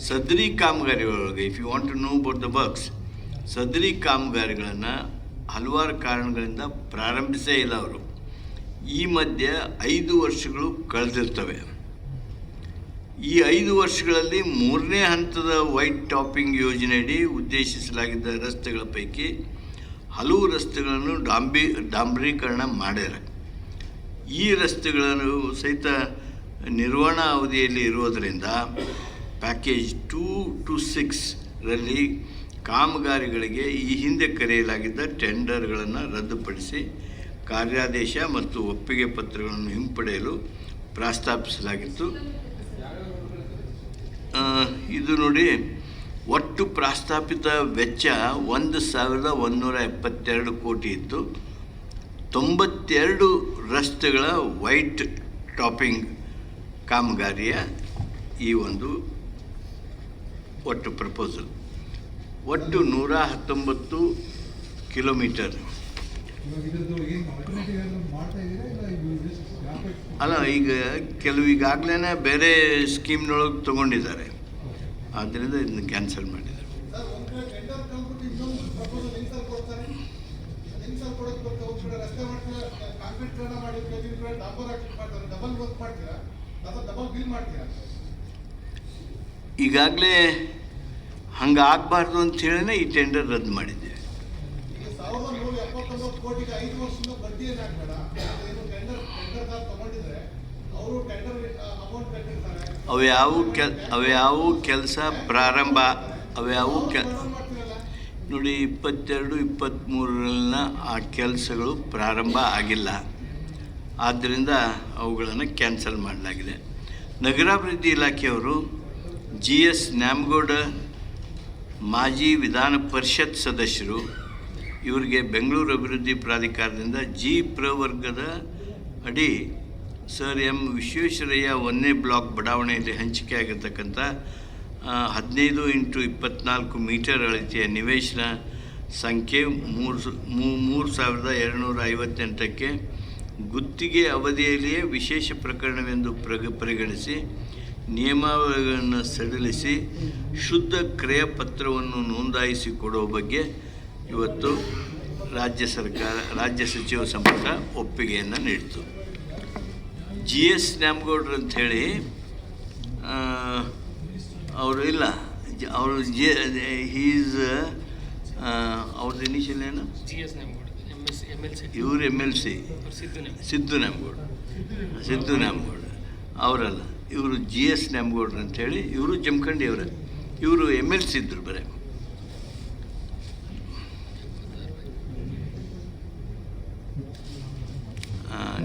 ಸದರಿ ಕಾಮಗಾರಿಗಳೊಳಗೆ if you want to know about the works, ಸದರಿ ಕಾಮಗಾರಿಗಳನ್ನು ಹಲವಾರು ಕಾರಣಗಳಿಂದ ಪ್ರಾರಂಭಿಸೇ ಇಲ್ಲ ಅವರು. ಈ ಮಧ್ಯೆ 5 ವರ್ಷಗಳು ಕಳೆದಿರ್ತವೆ. ಈ 5 ವರ್ಷಗಳಲ್ಲಿ 3ನೇ ಹಂತದ ವೈಟ್ ಟಾಪಿಂಗ್ ಯೋಜನೆಯಡಿ ಉದ್ದೇಶಿಸಲಾಗಿದ್ದ ರಸ್ತೆಗಳ ಪೈಕಿ ಹಲವು ರಸ್ತೆಗಳನ್ನು ಡಾಂಬರೀಕರಣ ಮಾಡ್ಯಾರ. ಈ ರಸ್ತೆಗಳನ್ನು ಸಹಿತ ನಿರ್ವಹಣಾ ಅವಧಿಯಲ್ಲಿ ಇರುವುದರಿಂದ ಪ್ಯಾಕೇಜ್ 2 to 6 ರಲ್ಲಿ ಕಾಮಗಾರಿಗಳಿಗೆ ಈ ಹಿಂದೆ ಕರೆಯಲಾಗಿದ್ದ ಟೆಂಡರ್ಗಳನ್ನು ರದ್ದುಪಡಿಸಿ ಕಾರ್ಯಾದೇಶ ಮತ್ತು ಒಪ್ಪಿಗೆ ಪತ್ರಗಳನ್ನು ಹಿಂಪಡೆಯಲು ಪ್ರಸ್ತಾಪಿಸಲಾಗಿತ್ತು. ಇದು ನೋಡಿ, ಒಟ್ಟು ಪ್ರಸ್ತಾಪಿತ ವೆಚ್ಚ 1,172 ಕೋಟಿ ಇತ್ತು. 92 ರಸ್ತೆಗಳ ವೈಟ್ ಟಾಪಿಂಗ್ ಕಾಮಗಾರಿಯ ಈ ಒಂದು ಒಟ್ಟು ಪ್ರಪೋಸಲ್. ಒಟ್ಟು 119 ಕಿಲೋಮೀಟರ್. ಅಲ್ಲ, ಈಗ ಈಗಾಗಲೇ ಬೇರೆ ಸ್ಕೀಮ್ನೊಳಗೆ ತೊಗೊಂಡಿದ್ದಾರೆ, ಆದ್ದರಿಂದ ಇದನ್ನು ಕ್ಯಾನ್ಸಲ್ ಮಾಡಿದ್ದಾರೆ. ಈಗಾಗಲೇ ಹಂಗೆ ಆಗಬಾರ್ದು ಅಂತ ಹೇಳಿನೇ ಈ ಟೆಂಡರ್ ರದ್ದು ಮಾಡಿದ್ದೇವೆ. ಅವ್ಯಾವು ಕೆಲಸ ಪ್ರಾರಂಭ ನೋಡಿ, 22-23 ಆ ಕೆಲಸಗಳು ಪ್ರಾರಂಭ ಆಗಿಲ್ಲ. ಆದ್ದರಿಂದ ಅವುಗಳನ್ನು ಕ್ಯಾನ್ಸಲ್ ಮಾಡಲಾಗಿದೆ. ನಗರಾಭಿವೃದ್ಧಿ ಇಲಾಖೆಯವರು GS ನ್ಯಾಮಗೌಡ ಮಾಜಿ ವಿಧಾನ ಪರಿಷತ್ ಸದಸ್ಯರು, ಇವರಿಗೆ ಬೆಂಗಳೂರು ಅಭಿವೃದ್ಧಿ ಪ್ರಾಧಿಕಾರದಿಂದ G ಪ್ರವರ್ಗದ ಅಡಿ ಸರ್ M ವಿಶ್ವೇಶ್ವರಯ್ಯ 1ನೇ ಬ್ಲಾಕ್ ಬಡಾವಣೆಯಲ್ಲಿ ಹಂಚಿಕೆಯಾಗಿರ್ತಕ್ಕಂಥ 15x24 ಮೀಟರ್ ಅಳತೆಯ ನಿವೇಶನ ಸಂಖ್ಯೆ 3258ಕ್ಕೆ ಗುತ್ತಿಗೆ ಅವಧಿಯಲ್ಲಿಯೇ ವಿಶೇಷ ಪ್ರಕರಣವೆಂದು ಪರಿಗಣಿಸಿ ನಿಯಮಾವಳಿಗಳನ್ನು ಸಡಿಲಿಸಿ ಶುದ್ಧ ಕ್ರಯ ಪತ್ರವನ್ನು ನೋಂದಾಯಿಸಿಕೊಡುವ ಬಗ್ಗೆ ಇವತ್ತು ರಾಜ್ಯ ಸಚಿವ ಸಂಪುಟ ಒಪ್ಪಿಗೆಯನ್ನು ನೀಡಿತು. GS ನ್ಯಾಮಗೌಡ್ರು ಅಂಥೇಳಿ ಅವರು ಇಲ್ಲ, ಅವರು ಈಸ್ ಅವ್ರದ್ದು ಇನಿಷಿಯಲ್ ಏನು? GS Nemagouda, MLC. ಇವರು MLC ಸಿದ್ದು ನೇಮಗೌಡ, ಸಿದ್ದು ನೇಮಗೌಡ ಅವರಲ್ಲ, ಇವರು GS ನೇಮಗೌಡ್ರು ಅಂಥೇಳಿ, ಇವರು ಜಮಖಂಡಿ ಅವರ, ಇವರು MLC ಇದ್ದರು ಬರೀ.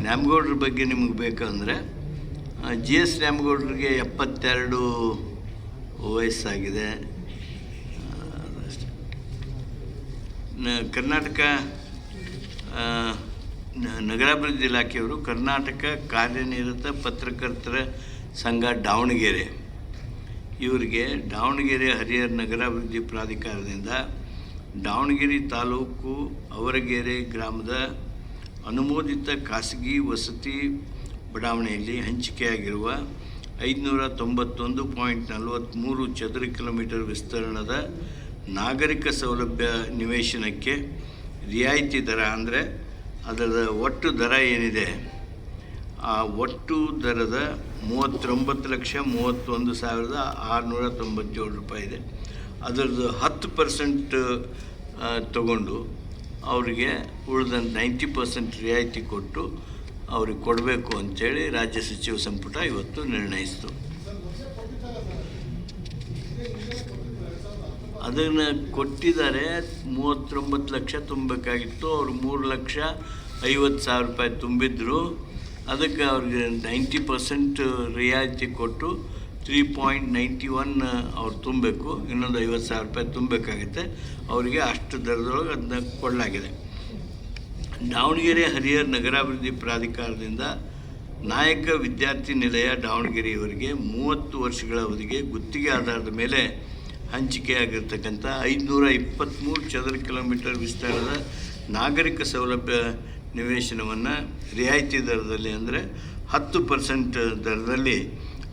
ನ್ಯಾಮಗೌಡ್ರ ಬಗ್ಗೆ ನಿಮಗೆ ಬೇಕಂದರೆ GS ನ್ಯಾಮಗೌಡ್ರಿಗೆ 72 ವಯಸ್ಸಾಗಿದೆ. ಕರ್ನಾಟಕ ನಗರಾಭಿವೃದ್ಧಿ ಇಲಾಖೆಯವರು ಕರ್ನಾಟಕ ಕಾರ್ಯನಿರತ ಪತ್ರಕರ್ತರ ಸಂಘ ದಾವಣಗೆರೆ ಇವರಿಗೆ ದಾವಣಗೆರೆ ಹರಿಹರ ನಗರಾಭಿವೃದ್ಧಿ ಪ್ರಾಧಿಕಾರದಿಂದ ದಾವಣಗೆರೆ ತಾಲೂಕು ಅವರಗೆರೆ ಗ್ರಾಮದ ಅನುಮೋದಿತ ಖಾಸಗಿ ವಸತಿ ಬಡಾವಣೆಯಲ್ಲಿ ಹಂಚಿಕೆಯಾಗಿರುವ 591.43 ಚದರ ಕಿಲೋಮೀಟರ್ ವಿಸ್ತೀರ್ಣದ ನಾಗರಿಕ ಸೌಲಭ್ಯ ನಿವೇಶನಕ್ಕೆ ರಿಯಾಯಿತಿ ದರ, ಅಂದರೆ ಅದರ ಒಟ್ಟು ದರ ಏನಿದೆ ಆ ಒಟ್ಟು ದರದ 39,31,697 ರೂಪಾಯಿ ಇದೆ. ಅದರದ್ದು 10% ತಗೊಂಡು ಅವರಿಗೆ ಉಳಿದ 90% ರಿಯಾಯಿತಿ ಕೊಟ್ಟು ಅವ್ರಿಗೆ ಕೊಡಬೇಕು ಅಂಥೇಳಿ ರಾಜ್ಯ ಸಚಿವ ಸಂಪುಟ ಇವತ್ತು ನಿರ್ಣಯಿಸಿತು. ಅದನ್ನು ಕೊಟ್ಟಿದ್ದಾರೆ. 39 ಲಕ್ಷ ತುಂಬಬೇಕಾಗಿತ್ತು, ಅವರು 3,50,000 ರೂಪಾಯಿ ತುಂಬಿದ್ರು. ಅದಕ್ಕೆ ಅವ್ರಿಗೆ 90% ರಿಯಾಯಿತಿ ಕೊಟ್ಟು 3.91 ಅವ್ರು ತುಂಬಬೇಕು, ಇನ್ನೊಂದು 50,000 ರೂಪಾಯಿ ತುಂಬಬೇಕಾಗುತ್ತೆ. ಅವರಿಗೆ ಅಷ್ಟು ದರದೊಳಗೆ ಅದನ್ನ ಕೊಡಲಾಗಿದೆ. ದಾವಣಗೆರೆ ಹರಿಹರ ನಗರಾಭಿವೃದ್ಧಿ ಪ್ರಾಧಿಕಾರದಿಂದ ನಾಯಕ ವಿದ್ಯಾರ್ಥಿ ನಿಲಯ ದಾವಣಗೆರೆಯವರಿಗೆ 30 ವರ್ಷಗಳ ಅವಧಿಗೆ ಗುತ್ತಿಗೆ ಆಧಾರದ ಮೇಲೆ ಹಂಚಿಕೆಯಾಗಿರ್ತಕ್ಕಂಥ 523 ಚದರ ಕಿಲೋಮೀಟರ್ ವಿಸ್ತಾರದ ನಾಗರಿಕ ಸೌಲಭ್ಯ ನಿವೇಶನವನ್ನು ರಿಯಾಯಿತಿ ದರದಲ್ಲಿ, ಅಂದರೆ 10% ದರದಲ್ಲಿ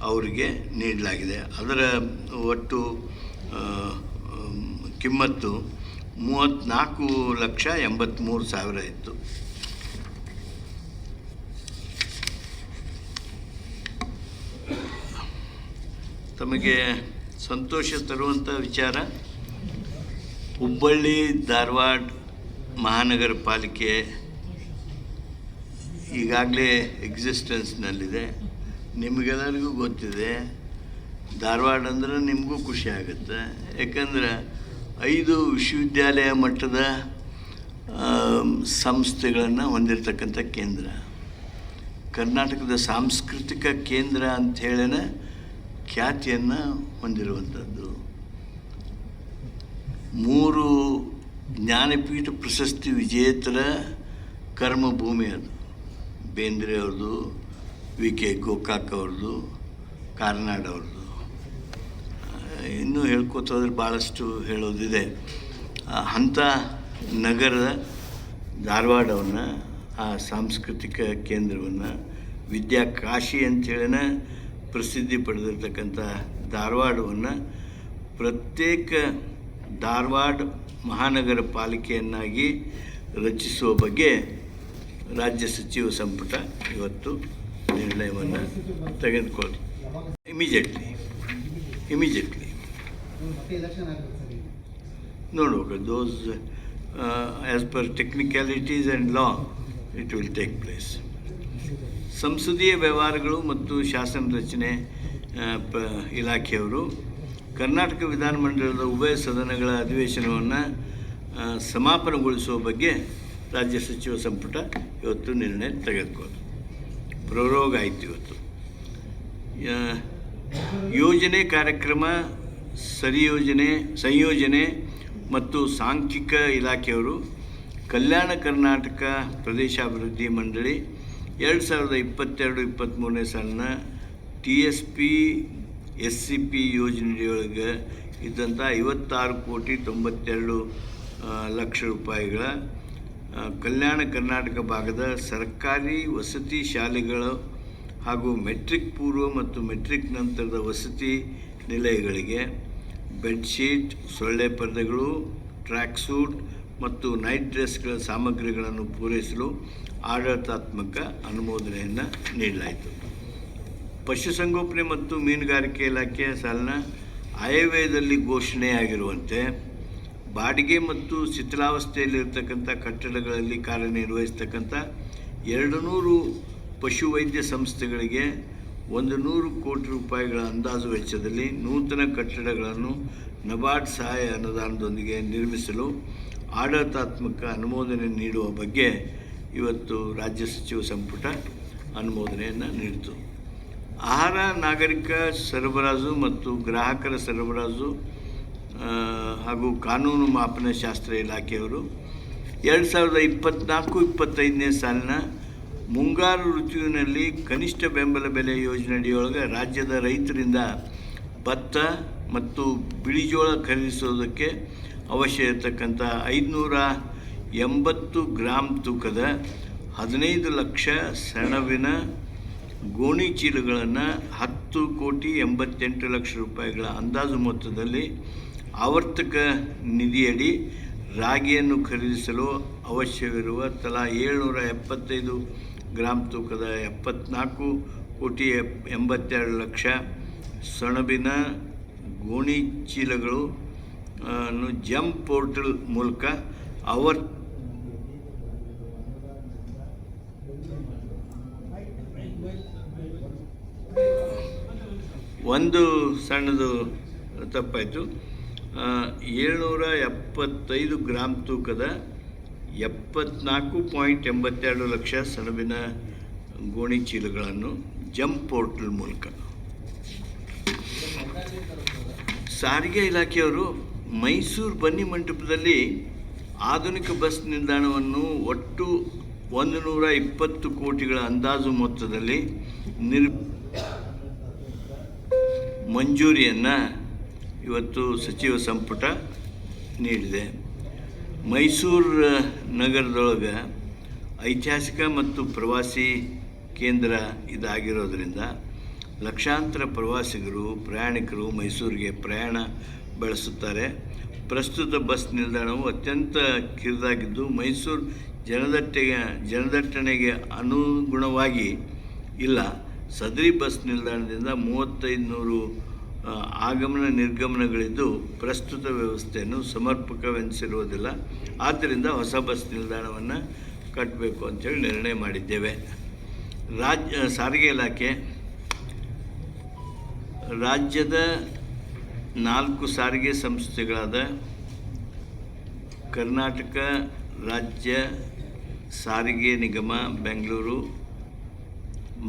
ಅವರಿಗೆ ನೀಡಲಾಗಿದೆ. ಅದರ ಒಟ್ಟು ಕಿಮ್ಮತ್ತು 34,83,000 ಇತ್ತು. ತಮಗೆ ಸಂತೋಷ ತರುವಂಥ ವಿಚಾರ, ಹುಬ್ಬಳ್ಳಿ ಧಾರವಾಡ ಮಹಾನಗರ ಪಾಲಿಕೆ ಈಗಾಗಲೇ ಎಕ್ಸಿಸ್ಟೆನ್ಸ್ನಲ್ಲಿದೆ. ನಿಮಗೆಲ್ಲರಿಗೂ ಗೊತ್ತಿದೆ. ಧಾರವಾಡ ಅಂದ್ರೆ ನಿಮಗೂ ಖುಷಿ ಆಗುತ್ತೆ, ಯಾಕಂದ್ರೆ 5 ವಿಶ್ವವಿದ್ಯಾಲಯ ಮಟ್ಟದ ಸಂಸ್ಥೆಗಳನ್ನು ಹೊಂದಿರತಕ್ಕಂಥ ಕೇಂದ್ರ, ಕರ್ನಾಟಕದ ಸಾಂಸ್ಕೃತಿಕ ಕೇಂದ್ರ ಅಂಥೇಳಿನ ಖ್ಯಾತಿಯನ್ನು ಹೊಂದಿರುವಂಥದ್ದು. 3 ಜ್ಞಾನಪೀಠ ಪ್ರಶಸ್ತಿ ವಿಜೇತರ ಕರ್ಮಭೂಮಿ ಅದು. ಬೇಂದ್ರೆ ಅವ್ರದ್ದು, VK ಗೋಕಾಕ್ ಅವ್ರದ್ದು, ಕಾರ್ನಾಡ್ ಅವ್ರದ್ದು. ಇನ್ನೂ ಹೇಳ್ಕೊತೋದ್ರೆ ಭಾಳಷ್ಟು ಹೇಳೋದಿದೆ. ಅಂಥ ನಗರದ ಧಾರವಾಡವನ್ನು, ಆ ಸಾಂಸ್ಕೃತಿಕ ಕೇಂದ್ರವನ್ನು, ವಿದ್ಯಾಕಾಶಿ ಅಂಥೇಳಿನ ಪ್ರಸಿದ್ಧಿ ಪಡೆದಿರ್ತಕ್ಕಂಥ ಧಾರವಾಡವನ್ನು ಪ್ರತ್ಯೇಕ ಧಾರವಾಡ ಮಹಾನಗರ ಪಾಲಿಕೆಯನ್ನಾಗಿ ರಚಿಸುವ ಬಗ್ಗೆ ರಾಜ್ಯ ಸಚಿವ ಸಂಪುಟ ಇವತ್ತು ನಿರ್ಣಯವನ್ನು ತೆಗೆದುಕೊಳ್ಳಿ. ಇಮಿಡಿಯೇಟ್ಲಿ ನೋಡ್ಬೇಕು. Those as per technicalities and law it will take place. ಸಂಸದೀಯ ವ್ಯವಹಾರಗಳು ಮತ್ತು ಶಾಸನ ರಚನೆ ಇಲಾಖೆಯವರು ಕರ್ನಾಟಕ ವಿಧಾನಮಂಡಲದ ಉಭಯ ಸದನಗಳ ಅಧಿವೇಶನವನ್ನು ಸಮಾಪನಗೊಳಿಸುವ ಬಗ್ಗೆ ರಾಜ್ಯ ಸಚಿವ ಸಂಪುಟ ಇವತ್ತು ನಿರ್ಣಯ ತೆಗೆದುಕೊಳ್ಳಿ. ಪ್ರರೋಗ ಆಯಿತು ಇವತ್ತು. ಯೋಜನೆ ಕಾರ್ಯಕ್ರಮ ಸಂಯೋಜನೆ ಮತ್ತು ಸಾಂಖ್ಯಿಕ ಇಲಾಖೆಯವರು ಕಲ್ಯಾಣ ಕರ್ನಾಟಕ ಪ್ರದೇಶಾಭಿವೃದ್ಧಿ ಮಂಡಳಿ 2022-23ನೇ ಸಾಲಿನ TSP SCP ಯೋಜನೆಯೊಳಗೆ ಇದ್ದಂಥ 56,92,00,000 ರೂಪಾಯಿಗಳ ಕಲ್ಯಾಣ ಕರ್ನಾಟಕ ಭಾಗದ ಸರ್ಕಾರಿ ವಸತಿ ಶಾಲೆಗಳು ಹಾಗೂ ಮೆಟ್ರಿಕ್ ಪೂರ್ವ ಮತ್ತು ಮೆಟ್ರಿಕ್ ನಂತರದ ವಸತಿ ನಿಲಯಗಳಿಗೆ ಬೆಡ್ಶೀಟ್, ಸೊಳ್ಳೆ ಪರ್ದೆಗಳು, ಟ್ರ್ಯಾಕ್ ಸೂಟ್ ಮತ್ತು ನೈಟ್ ಡ್ರೆಸ್ಗಳ ಸಾಮಗ್ರಿಗಳನ್ನು ಪೂರೈಸಲು ಆಡಳಿತಾತ್ಮಕ ಅನುಮೋದನೆಯನ್ನು ನೀಡಲಾಯಿತು. ಪಶುಸಂಗೋಪನೆ ಮತ್ತು ಮೀನುಗಾರಿಕೆ ಇಲಾಖೆಯ ಸಾಲಿನ ಆಯವ್ಯಯದಲ್ಲಿ ಘೋಷಣೆಯಾಗಿರುವಂತೆ ಬಾಡಿಗೆ ಮತ್ತು ಶಿಥಿಲಾವಸ್ಥೆಯಲ್ಲಿರ್ತಕ್ಕಂಥ ಕಟ್ಟಡಗಳಲ್ಲಿ ಕಾರ್ಯನಿರ್ವಹಿಸ್ತಕ್ಕಂಥ 200 ಪಶುವೈದ್ಯ ಸಂಸ್ಥೆಗಳಿಗೆ 100 ಕೋಟಿ ರೂಪಾಯಿಗಳ ಅಂದಾಜು ವೆಚ್ಚದಲ್ಲಿ ನೂತನ ಕಟ್ಟಡಗಳನ್ನು ನಬಾರ್ಡ್ ಸಹಾಯ ಅನುದಾನದೊಂದಿಗೆ ನಿರ್ಮಿಸಲು ಆಡಳಿತಾತ್ಮಕ ಅನುಮೋದನೆ ನೀಡುವ ಬಗ್ಗೆ ಇವತ್ತು ರಾಜ್ಯ ಸಚಿವ ಸಂಪುಟ ಅನುಮೋದನೆಯನ್ನು ನೀಡಿತು. ಆಹಾರ, ನಾಗರಿಕ ಸರಬರಾಜು ಮತ್ತು ಗ್ರಾಹಕರ ಸರಬರಾಜು ಹಾಗೂ ಕಾನೂನು ಮಾಪನ ಶಾಸ್ತ್ರ ಇಲಾಖೆಯವರು 2024-25ನೇ ಸಾಲಿನ ಮುಂಗಾರು ಋತುವಿನಲ್ಲಿ ಕನಿಷ್ಠ ಬೆಂಬಲ ಬೆಲೆ ಯೋಜನೆಯಡಿಯೊಳಗೆ ರಾಜ್ಯದ ರೈತರಿಂದ ಭತ್ತ ಮತ್ತು ಬಿಳಿಜೋಳ ಖರೀದಿಸೋದಕ್ಕೆ ಅವಶ್ಯ ಇರತಕ್ಕಂಥ 580 ಗ್ರಾಂ ತೂಕದ 15 ಲಕ್ಷ ಸೆಣಬಿನ ಗೋಣಿ ಚೀಲಗಳನ್ನು 10,88 ಲಕ್ಷ ರೂಪಾಯಿಗಳ ಅಂದಾಜು ಮೊತ್ತದಲ್ಲಿ ಆವರ್ತಕ ನಿಧಿಯಡಿ ರಾಗಿಯನ್ನು ಖರೀದಿಸಲು ಅವಶ್ಯವಿರುವ ತಲಾ 775 ಗ್ರಾಂ ತೂಕದ 74,82 ಲಕ್ಷ ಸೆಣಬಿನ ಗೋಣಿ ಚೀಲಗಳು ಜಮ್ ಪೋರ್ಟಲ್ ಮೂಲಕ ಒಂದು ಸಣ್ಣದು ತಪ್ಪಾಯಿತು. 775 ಗ್ರಾಂ ತೂಕದ 74.82 ಲಕ್ಷ ಸೆಣಬಿನ ಗೋಣಿ ಚೀಲಗಳನ್ನು ಜಮ್ ಪೋರ್ಟಲ್ ಮೂಲಕ ಸಾರಿಗೆ ಇಲಾಖೆಯವರು ಮೈಸೂರು ಬನ್ನಿ ಮಂಟಪದಲ್ಲಿ ಆಧುನಿಕ ಬಸ್ ನಿಲ್ದಾಣವನ್ನು ಒಟ್ಟು 120 ಕೋಟಿಗಳ ಅಂದಾಜು ಮೊತ್ತದಲ್ಲಿ ಮಂಜೂರಿಯನ್ನು ಇವತ್ತು ಸಚಿವ ಸಂಪುಟ ನೀಡಿದೆ. ಮೈಸೂರು ನಗರದೊಳಗೆ ಐತಿಹಾಸಿಕ ಮತ್ತು ಪ್ರವಾಸಿ ಕೇಂದ್ರ ಇದಾಗಿರೋದ್ರಿಂದ ಲಕ್ಷಾಂತರ ಪ್ರವಾಸಿಗರು, ಪ್ರಯಾಣಿಕರು ಮೈಸೂರಿಗೆ ಪ್ರಯಾಣ ಬೆಳೆಸುತ್ತಾರೆ. ಪ್ರಸ್ತುತ ಬಸ್ ನಿಲ್ದಾಣವು ಅತ್ಯಂತ ಕಿರಿದಾಗಿದ್ದು ಮೈಸೂರು ಜನದಟ್ಟಣೆಗೆ ಅನುಗುಣವಾಗಿ ಇಲ್ಲ. ಸದರಿ ಬಸ್ ನಿಲ್ದಾಣದಿಂದ 3500 ಆಗಮನ ನಿರ್ಗಮನಗಳಿದ್ದು ಪ್ರಸ್ತುತ ವ್ಯವಸ್ಥೆಯನ್ನು ಸಮರ್ಪಕವೆನಿಸಿರುವುದಿಲ್ಲ. ಆದ್ದರಿಂದ ಹೊಸ ಬಸ್ ನಿಲ್ದಾಣವನ್ನು ಕಟ್ಟಬೇಕು ಅಂತೇಳಿ ನಿರ್ಣಯ ಮಾಡಿದ್ದೇವೆ. ಸಾರಿಗೆ ಇಲಾಖೆ ರಾಜ್ಯದ 4 ಸಾರಿಗೆ ಸಂಸ್ಥೆಗಳಾದ ಕರ್ನಾಟಕ ರಾಜ್ಯ ಸಾರಿಗೆ ನಿಗಮ ಬೆಂಗಳೂರು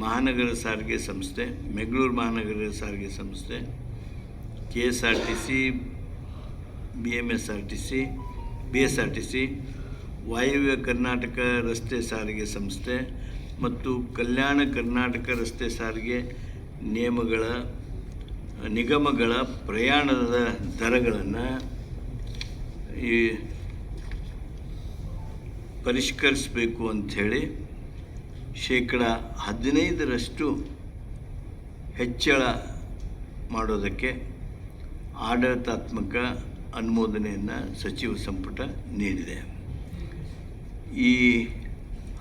ಮಹಾನಗರ ಸಾರಿಗೆ ಸಂಸ್ಥೆ, ಬೆಂಗಳೂರು ಮಹಾನಗರ ಸಾರಿಗೆ ಸಂಸ್ಥೆ, KSRTC, BSRTC, ವಾಯುವ್ಯ ಕರ್ನಾಟಕ ರಸ್ತೆ ಸಾರಿಗೆ ಸಂಸ್ಥೆ ಮತ್ತು ಕಲ್ಯಾಣ ಕರ್ನಾಟಕ ರಸ್ತೆ ಸಾರಿಗೆ ನಿಗಮಗಳ ಪ್ರಯಾಣದ ದರಗಳನ್ನು ಪರಿಷ್ಕರಿಸಬೇಕು ಅಂಥೇಳಿ 15% ಹೆಚ್ಚಳ ಮಾಡೋದಕ್ಕೆ ಆಡಳಿತಾತ್ಮಕ ಅನುಮೋದನೆಯನ್ನು ಸಚಿವ ಸಂಪುಟ ನೀಡಿದೆ. ಈ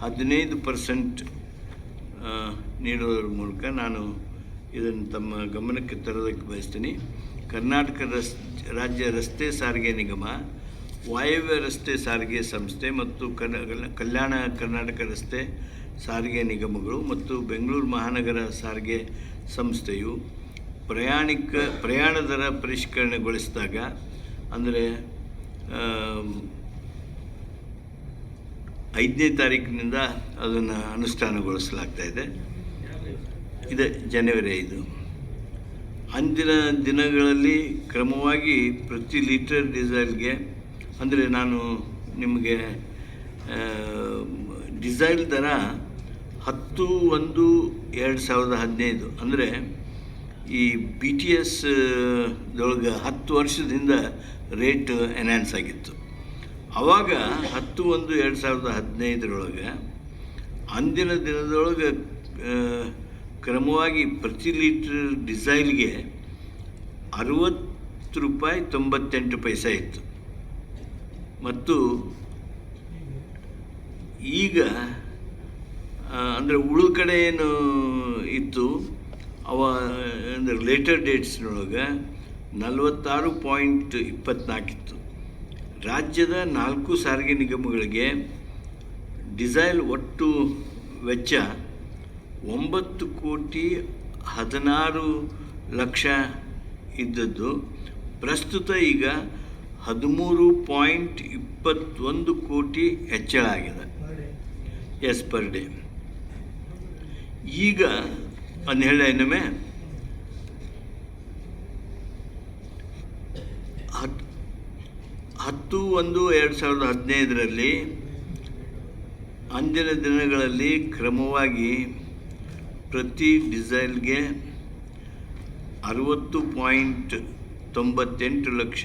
15% ನೀಡೋದ್ರ ಮೂಲಕ ನಾನು ಇದನ್ನು ತಮ್ಮ ಗಮನಕ್ಕೆ ತರೋದಕ್ಕೆ ಬಯಸ್ತೀನಿ. ಕರ್ನಾಟಕ ರಾಜ್ಯ ರಸ್ತೆ ಸಾರಿಗೆ ನಿಗಮ, ವಾಯವ್ಯ ರಸ್ತೆ ಸಾರಿಗೆ ಸಂಸ್ಥೆ ಮತ್ತು ಕಲ್ಯಾಣ ಕರ್ನಾಟಕ ರಸ್ತೆ ಸಾರಿಗೆ ನಿಗಮಗಳು ಮತ್ತು ಬೆಂಗಳೂರು ಮಹಾನಗರ ಸಾರಿಗೆ ಸಂಸ್ಥೆಯು ಪ್ರಯಾಣ ದರ ಪರಿಷ್ಕರಣೆಗೊಳಿಸಿದಾಗ, ಅಂದರೆ 5ನೇ ತಾರೀಕಿನಿಂದ ಅದನ್ನು ಅನುಷ್ಠಾನಗೊಳಿಸಲಾಗ್ತಾಯಿದೆ. ಇದೆ ಜನವರಿ 5. ಅಂದಿನ ದಿನಗಳಲ್ಲಿ ಕ್ರಮವಾಗಿ ಪ್ರತಿ ಲೀಟರ್ ಡೀಸೆಲ್ಗೆ, ಅಂದರೆ ನಾನು ನಿಮಗೆ ಡೀಸೆಲ್ ದರ 10/1/2015, ಅಂದರೆ ಈ BTS ದೊಳಗೆ 10 ವರ್ಷದಿಂದ ರೇಟ್ ಎನ್ಹಾನ್ಸ್ ಆಗಿತ್ತು. ಆವಾಗ 10/1/2015 ಅಂದಿನ ದಿನದೊಳಗೆ ಕ್ರಮವಾಗಿ ಪ್ರತಿ ಲೀಟರ್ ಡೀಸೆಲ್ಗೆ 60 ರೂಪಾಯಿ 98 ಪೈಸೆ ಇತ್ತು. ಮತ್ತು ಈಗ ಅಂದರೆ ಉಳಿದ ಕಡೆ ಏನು ಇತ್ತು ಅಂದರೆ ಲೇಟರ್ ಡೇಟ್ಸ್ನೊಳಗೆ 46.24 ಇತ್ತು. ರಾಜ್ಯದ 4 ಸಾರಿಗೆ ನಿಗಮಗಳಿಗೆ ಡೀಸೆಲ್ ಒಟ್ಟು ವೆಚ್ಚ 9,16,00,000 ಇದ್ದದ್ದು ಪ್ರಸ್ತುತ ಈಗ 13.21 ಕೋಟಿ ಹೆಚ್ಚಳ ಆಗಿದೆ. As per day. ಈಗ ಅಂದು ಹೇಳ ಇನ್ನೊಮ್ಮೆ 10/1/2015 ಅಂದಿನ ದಿನಗಳಲ್ಲಿ ಕ್ರಮವಾಗಿ ಪ್ರತಿ ಡೀಸೆಲ್ಗೆ 60.98 ಲಕ್ಷ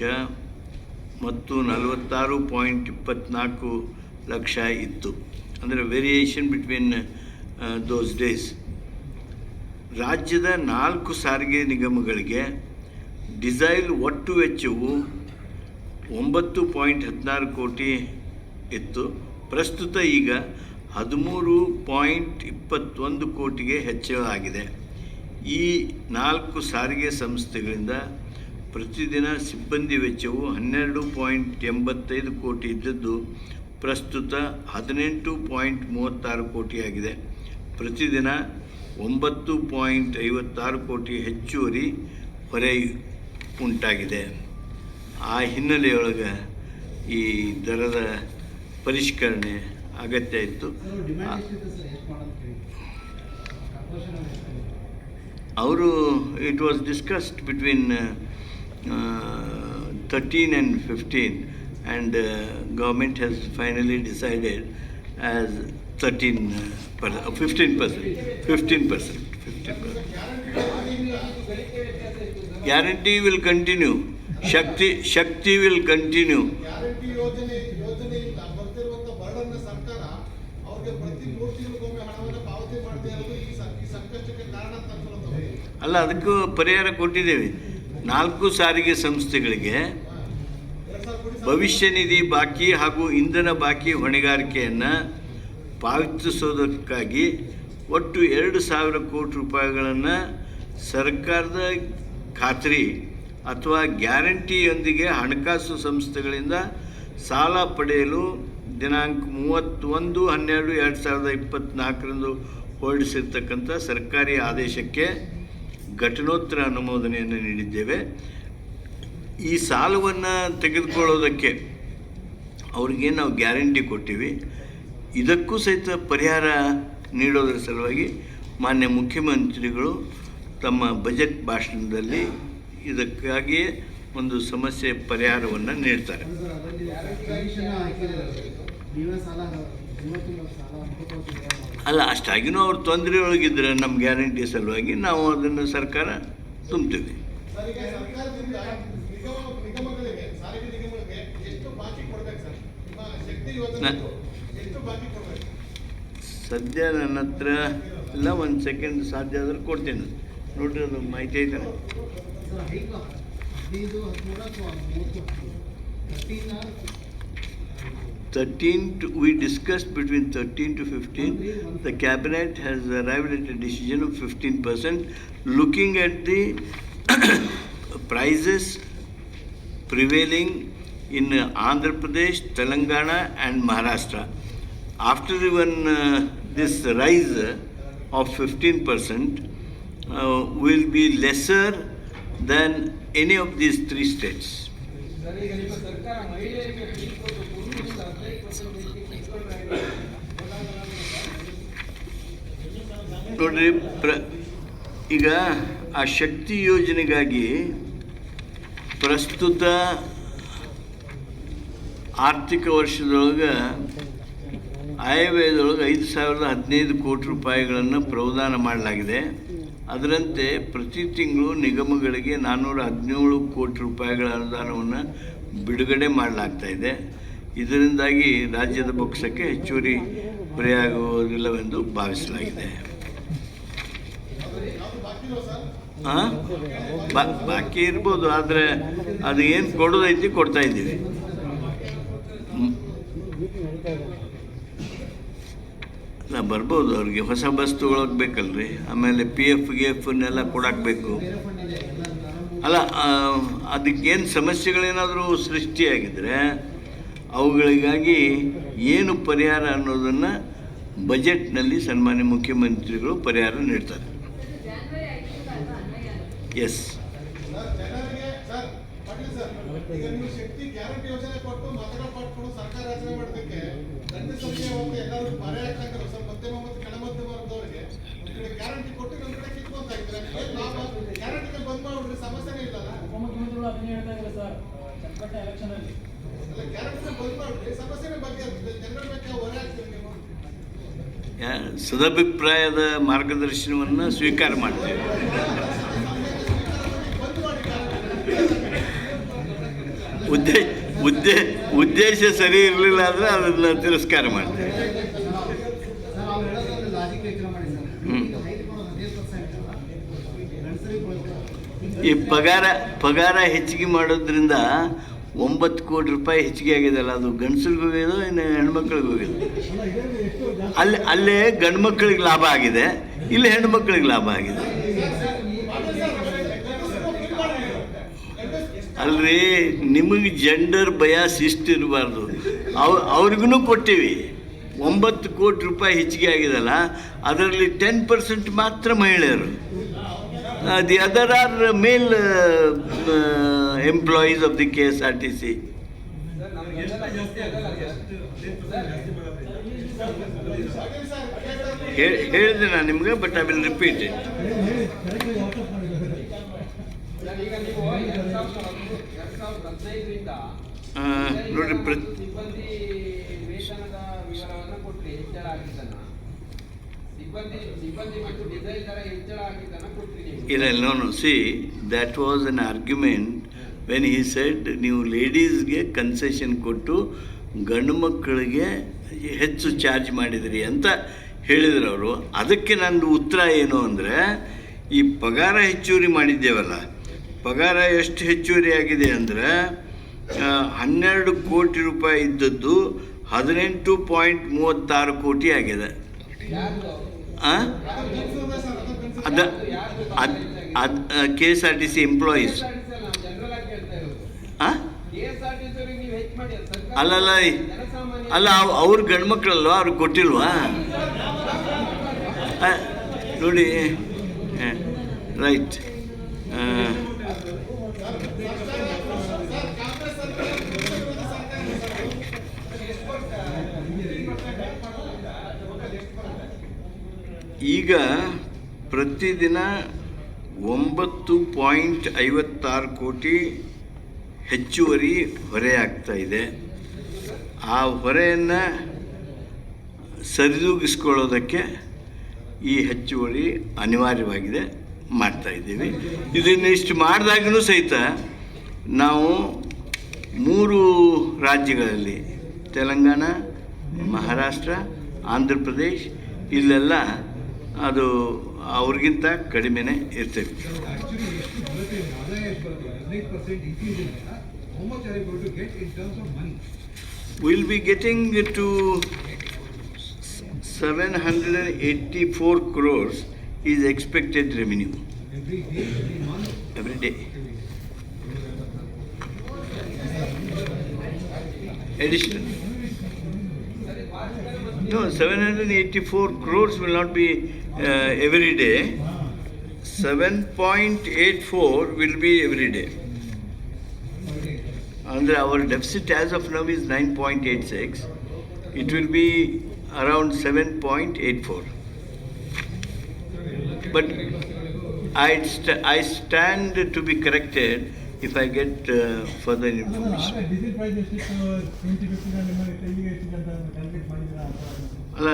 ಮತ್ತು 46.24 ಲಕ್ಷ ಇತ್ತು. ಅಂದರೆ ವೇರಿಯೇಷನ್ ಬಿಟ್ವೀನ್ ದೋಸ್ ಡೇಸ್. ರಾಜ್ಯದ 4 ಸಾರಿಗೆ ನಿಗಮಗಳಿಗೆ ಡೀಸೆಲ್ ಒಟ್ಟು ವೆಚ್ಚವು 9.16 ಕೋಟಿ ಇತ್ತು. ಪ್ರಸ್ತುತ ಈಗ 13.21 ಕೋಟಿಗೆ ಹೆಚ್ಚಳ ಆಗಿದೆ. ಈ 4 ಸಾರಿಗೆ ಸಂಸ್ಥೆಗಳಿಂದ ಪ್ರತಿದಿನ ಸಿಬ್ಬಂದಿ ವೆಚ್ಚವು 12.85 ಕೋಟಿ ಇದ್ದದ್ದು ಪ್ರಸ್ತುತ 18.36 ಕೋಟಿಯಾಗಿದೆ. ಪ್ರತಿದಿನ 9.56 ಕೋಟಿ ಹೆಚ್ಚುವರಿ ಹೊರೆ ಉಂಟಾಗಿದೆ. ಆ ಹಿನ್ನೆಲೆಯೊಳಗೆ ಈ ದರದ ಪರಿಷ್ಕರಣೆ ಅಗತ್ಯ ಇತ್ತು. ಅವರು it was discussed between 13 and 15 and government has finally decided as 15%. Guarantee will continue. Shakti will continue. ಅಲ್ಲ, ಅದಕ್ಕೂ ಪರಿಹಾರ ಕೊಟ್ಟಿದ್ದೇವೆ. 4 ಸಾರಿಗೆ ಸಂಸ್ಥೆಗಳಿಗೆ ಭವಿಷ್ಯ ನಿಧಿ ಬಾಕಿ ಹಾಗೂ ಇಂಧನ ಬಾಕಿ ಹೊಣೆಗಾರಿಕೆಯನ್ನು ಪಾವತಿಸೋದಕ್ಕಾಗಿ ಒಟ್ಟು 2,000 ಕೋಟಿ ರೂಪಾಯಿಗಳನ್ನು ಸರ್ಕಾರದ ಖಾತ್ರಿ ಅಥವಾ ಗ್ಯಾರಂಟಿಯೊಂದಿಗೆ ಹಣಕಾಸು ಸಂಸ್ಥೆಗಳಿಂದ ಸಾಲ ಪಡೆಯಲು ದಿನಾಂಕ 31/12/2024 ಹೊರಡಿಸಿರ್ತಕ್ಕಂಥ ಸರ್ಕಾರಿ ಆದೇಶಕ್ಕೆ ಘಟನೋತ್ತರ ಅನುಮೋದನೆಯನ್ನು ನೀಡಿದ್ದೇವೆ. ಈ ಸಾಲವನ್ನು ತೆಗೆದುಕೊಳ್ಳೋದಕ್ಕೆ ಅವ್ರಿಗೆ ನಾವು ಗ್ಯಾರಂಟಿ ಕೊಟ್ಟಿವಿ. ಇದಕ್ಕೂ ಸಹಿತ ಪರಿಹಾರ ನೀಡೋದರ ಸಲುವಾಗಿ ಮಾನ್ಯ ಮುಖ್ಯಮಂತ್ರಿಗಳು ತಮ್ಮ ಬಜೆಟ್ ಭಾಷಣದಲ್ಲಿ ಇದಕ್ಕಾಗಿಯೇ ಒಂದು ಸಮಸ್ಯೆ ಪರಿಹಾರವನ್ನು ನೀಡ್ತಾರೆ. ಅಲ್ಲ, ಅಷ್ಟಾಗಿನೂ ಅವ್ರು ತೊಂದರೆ ಒಳಗಿದ್ರೆ ನಮ್ಮ ಗ್ಯಾರಂಟಿ ಸಲುವಾಗಿ ನಾವು ಅದನ್ನು ಸರ್ಕಾರ ತುಂಬ್ತೀವಿ. ಸದ್ಯ ನನ್ನ ಹತ್ರ ಇಲ್ಲ, 1 ಸೆಕೆಂಡ್ ಸಾಧ್ಯ ಆದ್ರೆ ಕೊಡ್ತೇನೆ. ನೋಡ್ರಿ, ಅದು ಮಾಹಿತಿ ಐತೆ. 13 we discussed between 13 to 15. The cabinet has arrived at a decision of 15%, looking at the prices prevailing in Andhra Pradesh, Telangana and Maharashtra. After even this rise of 15% will be lesser than any of these 3 states. ನೋಡ್ರಿ, ಈಗ ಆ ಶಕ್ತಿ ಯೋಜನೆಗಾಗಿ ಪ್ರಸ್ತುತ ಆರ್ಥಿಕ ವರ್ಷದೊಳಗೆ ಆಯವ್ಯಯದೊಳಗೆ 5,015 ಕೋಟಿ ರೂಪಾಯಿಗಳನ್ನು ಪ್ರದಾನ ಮಾಡಲಾಗಿದೆ. ಅದರಂತೆ ಪ್ರತಿ ತಿಂಗಳು ನಿಗಮಗಳಿಗೆ 417 ಕೋಟಿ ರೂಪಾಯಿಗಳ ಅನುದಾನವನ್ನು ಬಿಡುಗಡೆ ಮಾಡಲಾಗ್ತಾ ಇದೆ. ಇದರಿಂದಾಗಿ ರಾಜ್ಯದ ಬೊಕ್ಕಸಕ್ಕೆ ಹೆಚ್ಚುವರಿ ಹೊರೆಯಾಗುವುದಿಲ್ಲವೆಂದು ಭಾವಿಸಲಾಗಿದೆ. ಬಾಕಿ ಇರ್ಬೋದು, ಆದರೆ ಅದು ಏನು ಕೊಡೋದೈತಿ ಕೊಡ್ತಾ ಇದ್ದೀವಿ. ಬರ್ಬೋದು, ಅವ್ರಿಗೆ ಹೊಸ ಬಸ್ ತೊಗೊಳಕ್ಕೆ ಬೇಕಲ್ರಿ. ಆಮೇಲೆ PF ಕೊಡಾಕಬೇಕು. ಅಲ್ಲ, ಅದಕ್ಕೇನು ಸಮಸ್ಯೆಗಳೇನಾದರೂ ಸೃಷ್ಟಿಯಾಗಿದ್ದರೆ ಅವುಗಳಿಗಾಗಿ ಏನು ಪರಿಹಾರ ಅನ್ನೋದನ್ನು ಬಜೆಟ್ನಲ್ಲಿ ಸನ್ಮಾನ್ಯ ಮುಖ್ಯಮಂತ್ರಿಗಳು ಪರಿಹಾರ ನೀಡ್ತಾರೆ. ಎಸ್, ಸದಭಿಪ್ರಾಯದ ಮಾರ್ಗದರ್ಶನವನ್ನು ಸ್ವೀಕಾರ ಮಾಡ್ತೇವೆ. ಉದ್ದೇಶ ಸರಿ ಇರಲಿಲ್ಲ ಅಂದರೆ ಅದನ್ನು ತಿರಸ್ಕಾರ ಮಾಡ್ತೇವೆ. ಈ ಪಗಾರ ಹೆಚ್ಚಿಗೆ ಮಾಡೋದ್ರಿಂದ 9 ಕೋಟಿ ರೂಪಾಯಿ ಹೆಚ್ಚಿಗೆ ಆಗಿದೆಯಲ್ಲ, ಅದು ಗಂಡಸ್ರಿಗೆ ಹೋಗ್ಯದೋ ಇನ್ನು ಹೆಣ್ಮಕ್ಳಿಗೆ ಹೋಗ್ಯದು? ಅಲ್ಲೇ ಗಂಡು ಮಕ್ಕಳಿಗೆ ಲಾಭ ಆಗಿದೆ, ಇಲ್ಲಿ ಹೆಣ್ಮಕ್ಳಿಗೆ ಲಾಭ ಆಗಿದೆ. ಅಲ್ರಿ, ನಿಮಗೆ ಜೆಂಡರ್ ಬಯಾಸ್ ಇರಬಾರ್ದು. ಅವ್ರಿಗೂ ಕೊಟ್ಟಿವಿ. 9 ಕೋಟಿ ರೂಪಾಯಿ ಹೆಚ್ಚಿಗೆ ಆಗಿದೆಲ್ಲ, ಅದರಲ್ಲಿ 10% ಮಾತ್ರ ಮಹಿಳೆಯರು. The other are male employees of the KSRTC. ಹೇಳಿದೆ ನಾನು ನಿಮ್ಗೆ, but I will repeat it. ನೋಡ್ರಿ, no, see, that was an argument when he said ನೀವು ಲೇಡೀಸ್ಗೆ ಕನ್ಸೆಷನ್ ಕೊಟ್ಟು ಗಂಡು ಮಕ್ಕಳಿಗೆ ಹೆಚ್ಚು ಚಾರ್ಜ್ ಮಾಡಿದ್ರಿ ಅಂತ ಹೇಳಿದ್ರು ಅವರು. ಅದಕ್ಕೆ ನಂದು ಉತ್ತರ ಏನು ಅಂದರೆ, ಈ ಪಗಾರ ಹೆಚ್ಚುವರಿ ಮಾಡಿದ್ದೇವಲ್ಲ, ಪಗಾರ ಎಷ್ಟು ಹೆಚ್ಚುವರಿ ಆಗಿದೆ ಅಂದರೆ 12 ಕೋಟಿ ರೂಪಾಯಿ ಇದ್ದದ್ದು 18.36 ಕೋಟಿ ಆಗಿದೆ. KSRTC ಎಂಪ್ಲಾಯೀಸ್ ಅಲ್ಲ ಅವ್ರ ಗಂಡು ಮಕ್ಕಳಲ್ವ, ಅವ್ರಿಗೆ ಕೊಟ್ಟಿಲ್ವಾ? ನೋಡಿ, ರೈಟ್. ಈಗ ಪ್ರತಿದಿನ 9.56 ಕೋಟಿ ಹೆಚ್ಚುವರಿ ಹೊರೆ ಆಗ್ತಾ ಇದೆ. ಆ ಹೊರೆಯನ್ನು ಸರಿದೂಗಿಸ್ಕೊಳ್ಳೋದಕ್ಕೆ ಈ ಹೆಚ್ಚುವರಿ ಅನಿವಾರ್ಯವಾಗಿದೆ, ಮಾಡ್ತಾಯಿದ್ದೀವಿ. ಇದನ್ನು ಇಷ್ಟು ಮಾಡಿದಾಗೂ ಸಹಿತ ನಾವು 3 ರಾಜ್ಯಗಳಲ್ಲಿ, ತೆಲಂಗಾಣ, ಮಹಾರಾಷ್ಟ್ರ, ಆಂಧ್ರ ಪ್ರದೇಶ್, ಇಲ್ಲೆಲ್ಲ ಅದು ಅವ್ರಿಗಿಂತ ಕಡಿಮೆನೇ ಇರ್ತೇವೆ. We'll be getting to 784 crores is expected revenue every day. Additional. No, 784 crores will not be every day. 7.84 will be every day. And our deficit as of now is 9.86. It will be around 7.84. But I stand to be corrected if I get further information. ಅಲ್ಲ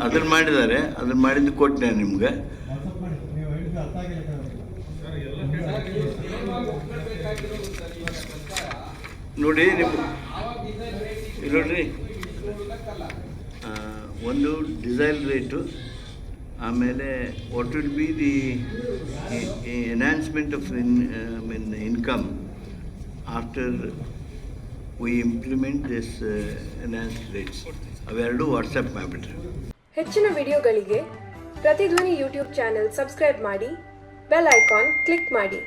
ಅದನ್ನು ಮಾಡಿದ್ದಾರೆ, ಅದನ್ನು ಮಾಡಿದ್ದು ಕೊಟ್ಟೆ ನಿಮ್ಗೆ. ನೋಡಿ ನೋಡ್ರಿ, ಒಂದು ಡೀಸೆಲ್ ರೇಟು, ಆಮೇಲೆ what will be the enhancement of income after V implement this enhanced rates. ಅವೆರಡು ವಾಟ್ಸಪ್ ಮಾಡಿಬಿಟ್ರೆ. ಹೆಚ್ಚಿನ ವಿಡಿಯೋಗಳಿಗೆ ಪ್ರತಿಧ್ವನಿ ಯೂಟ್ಯೂಬ್ ಚಾನೆಲ್ ಸಬ್ಸ್ಕ್ರೈಬ್ ಮಾಡಿ, ಬೆಲ್ ಐಕಾನ್ ಕ್ಲಿಕ್ ಮಾಡಿ.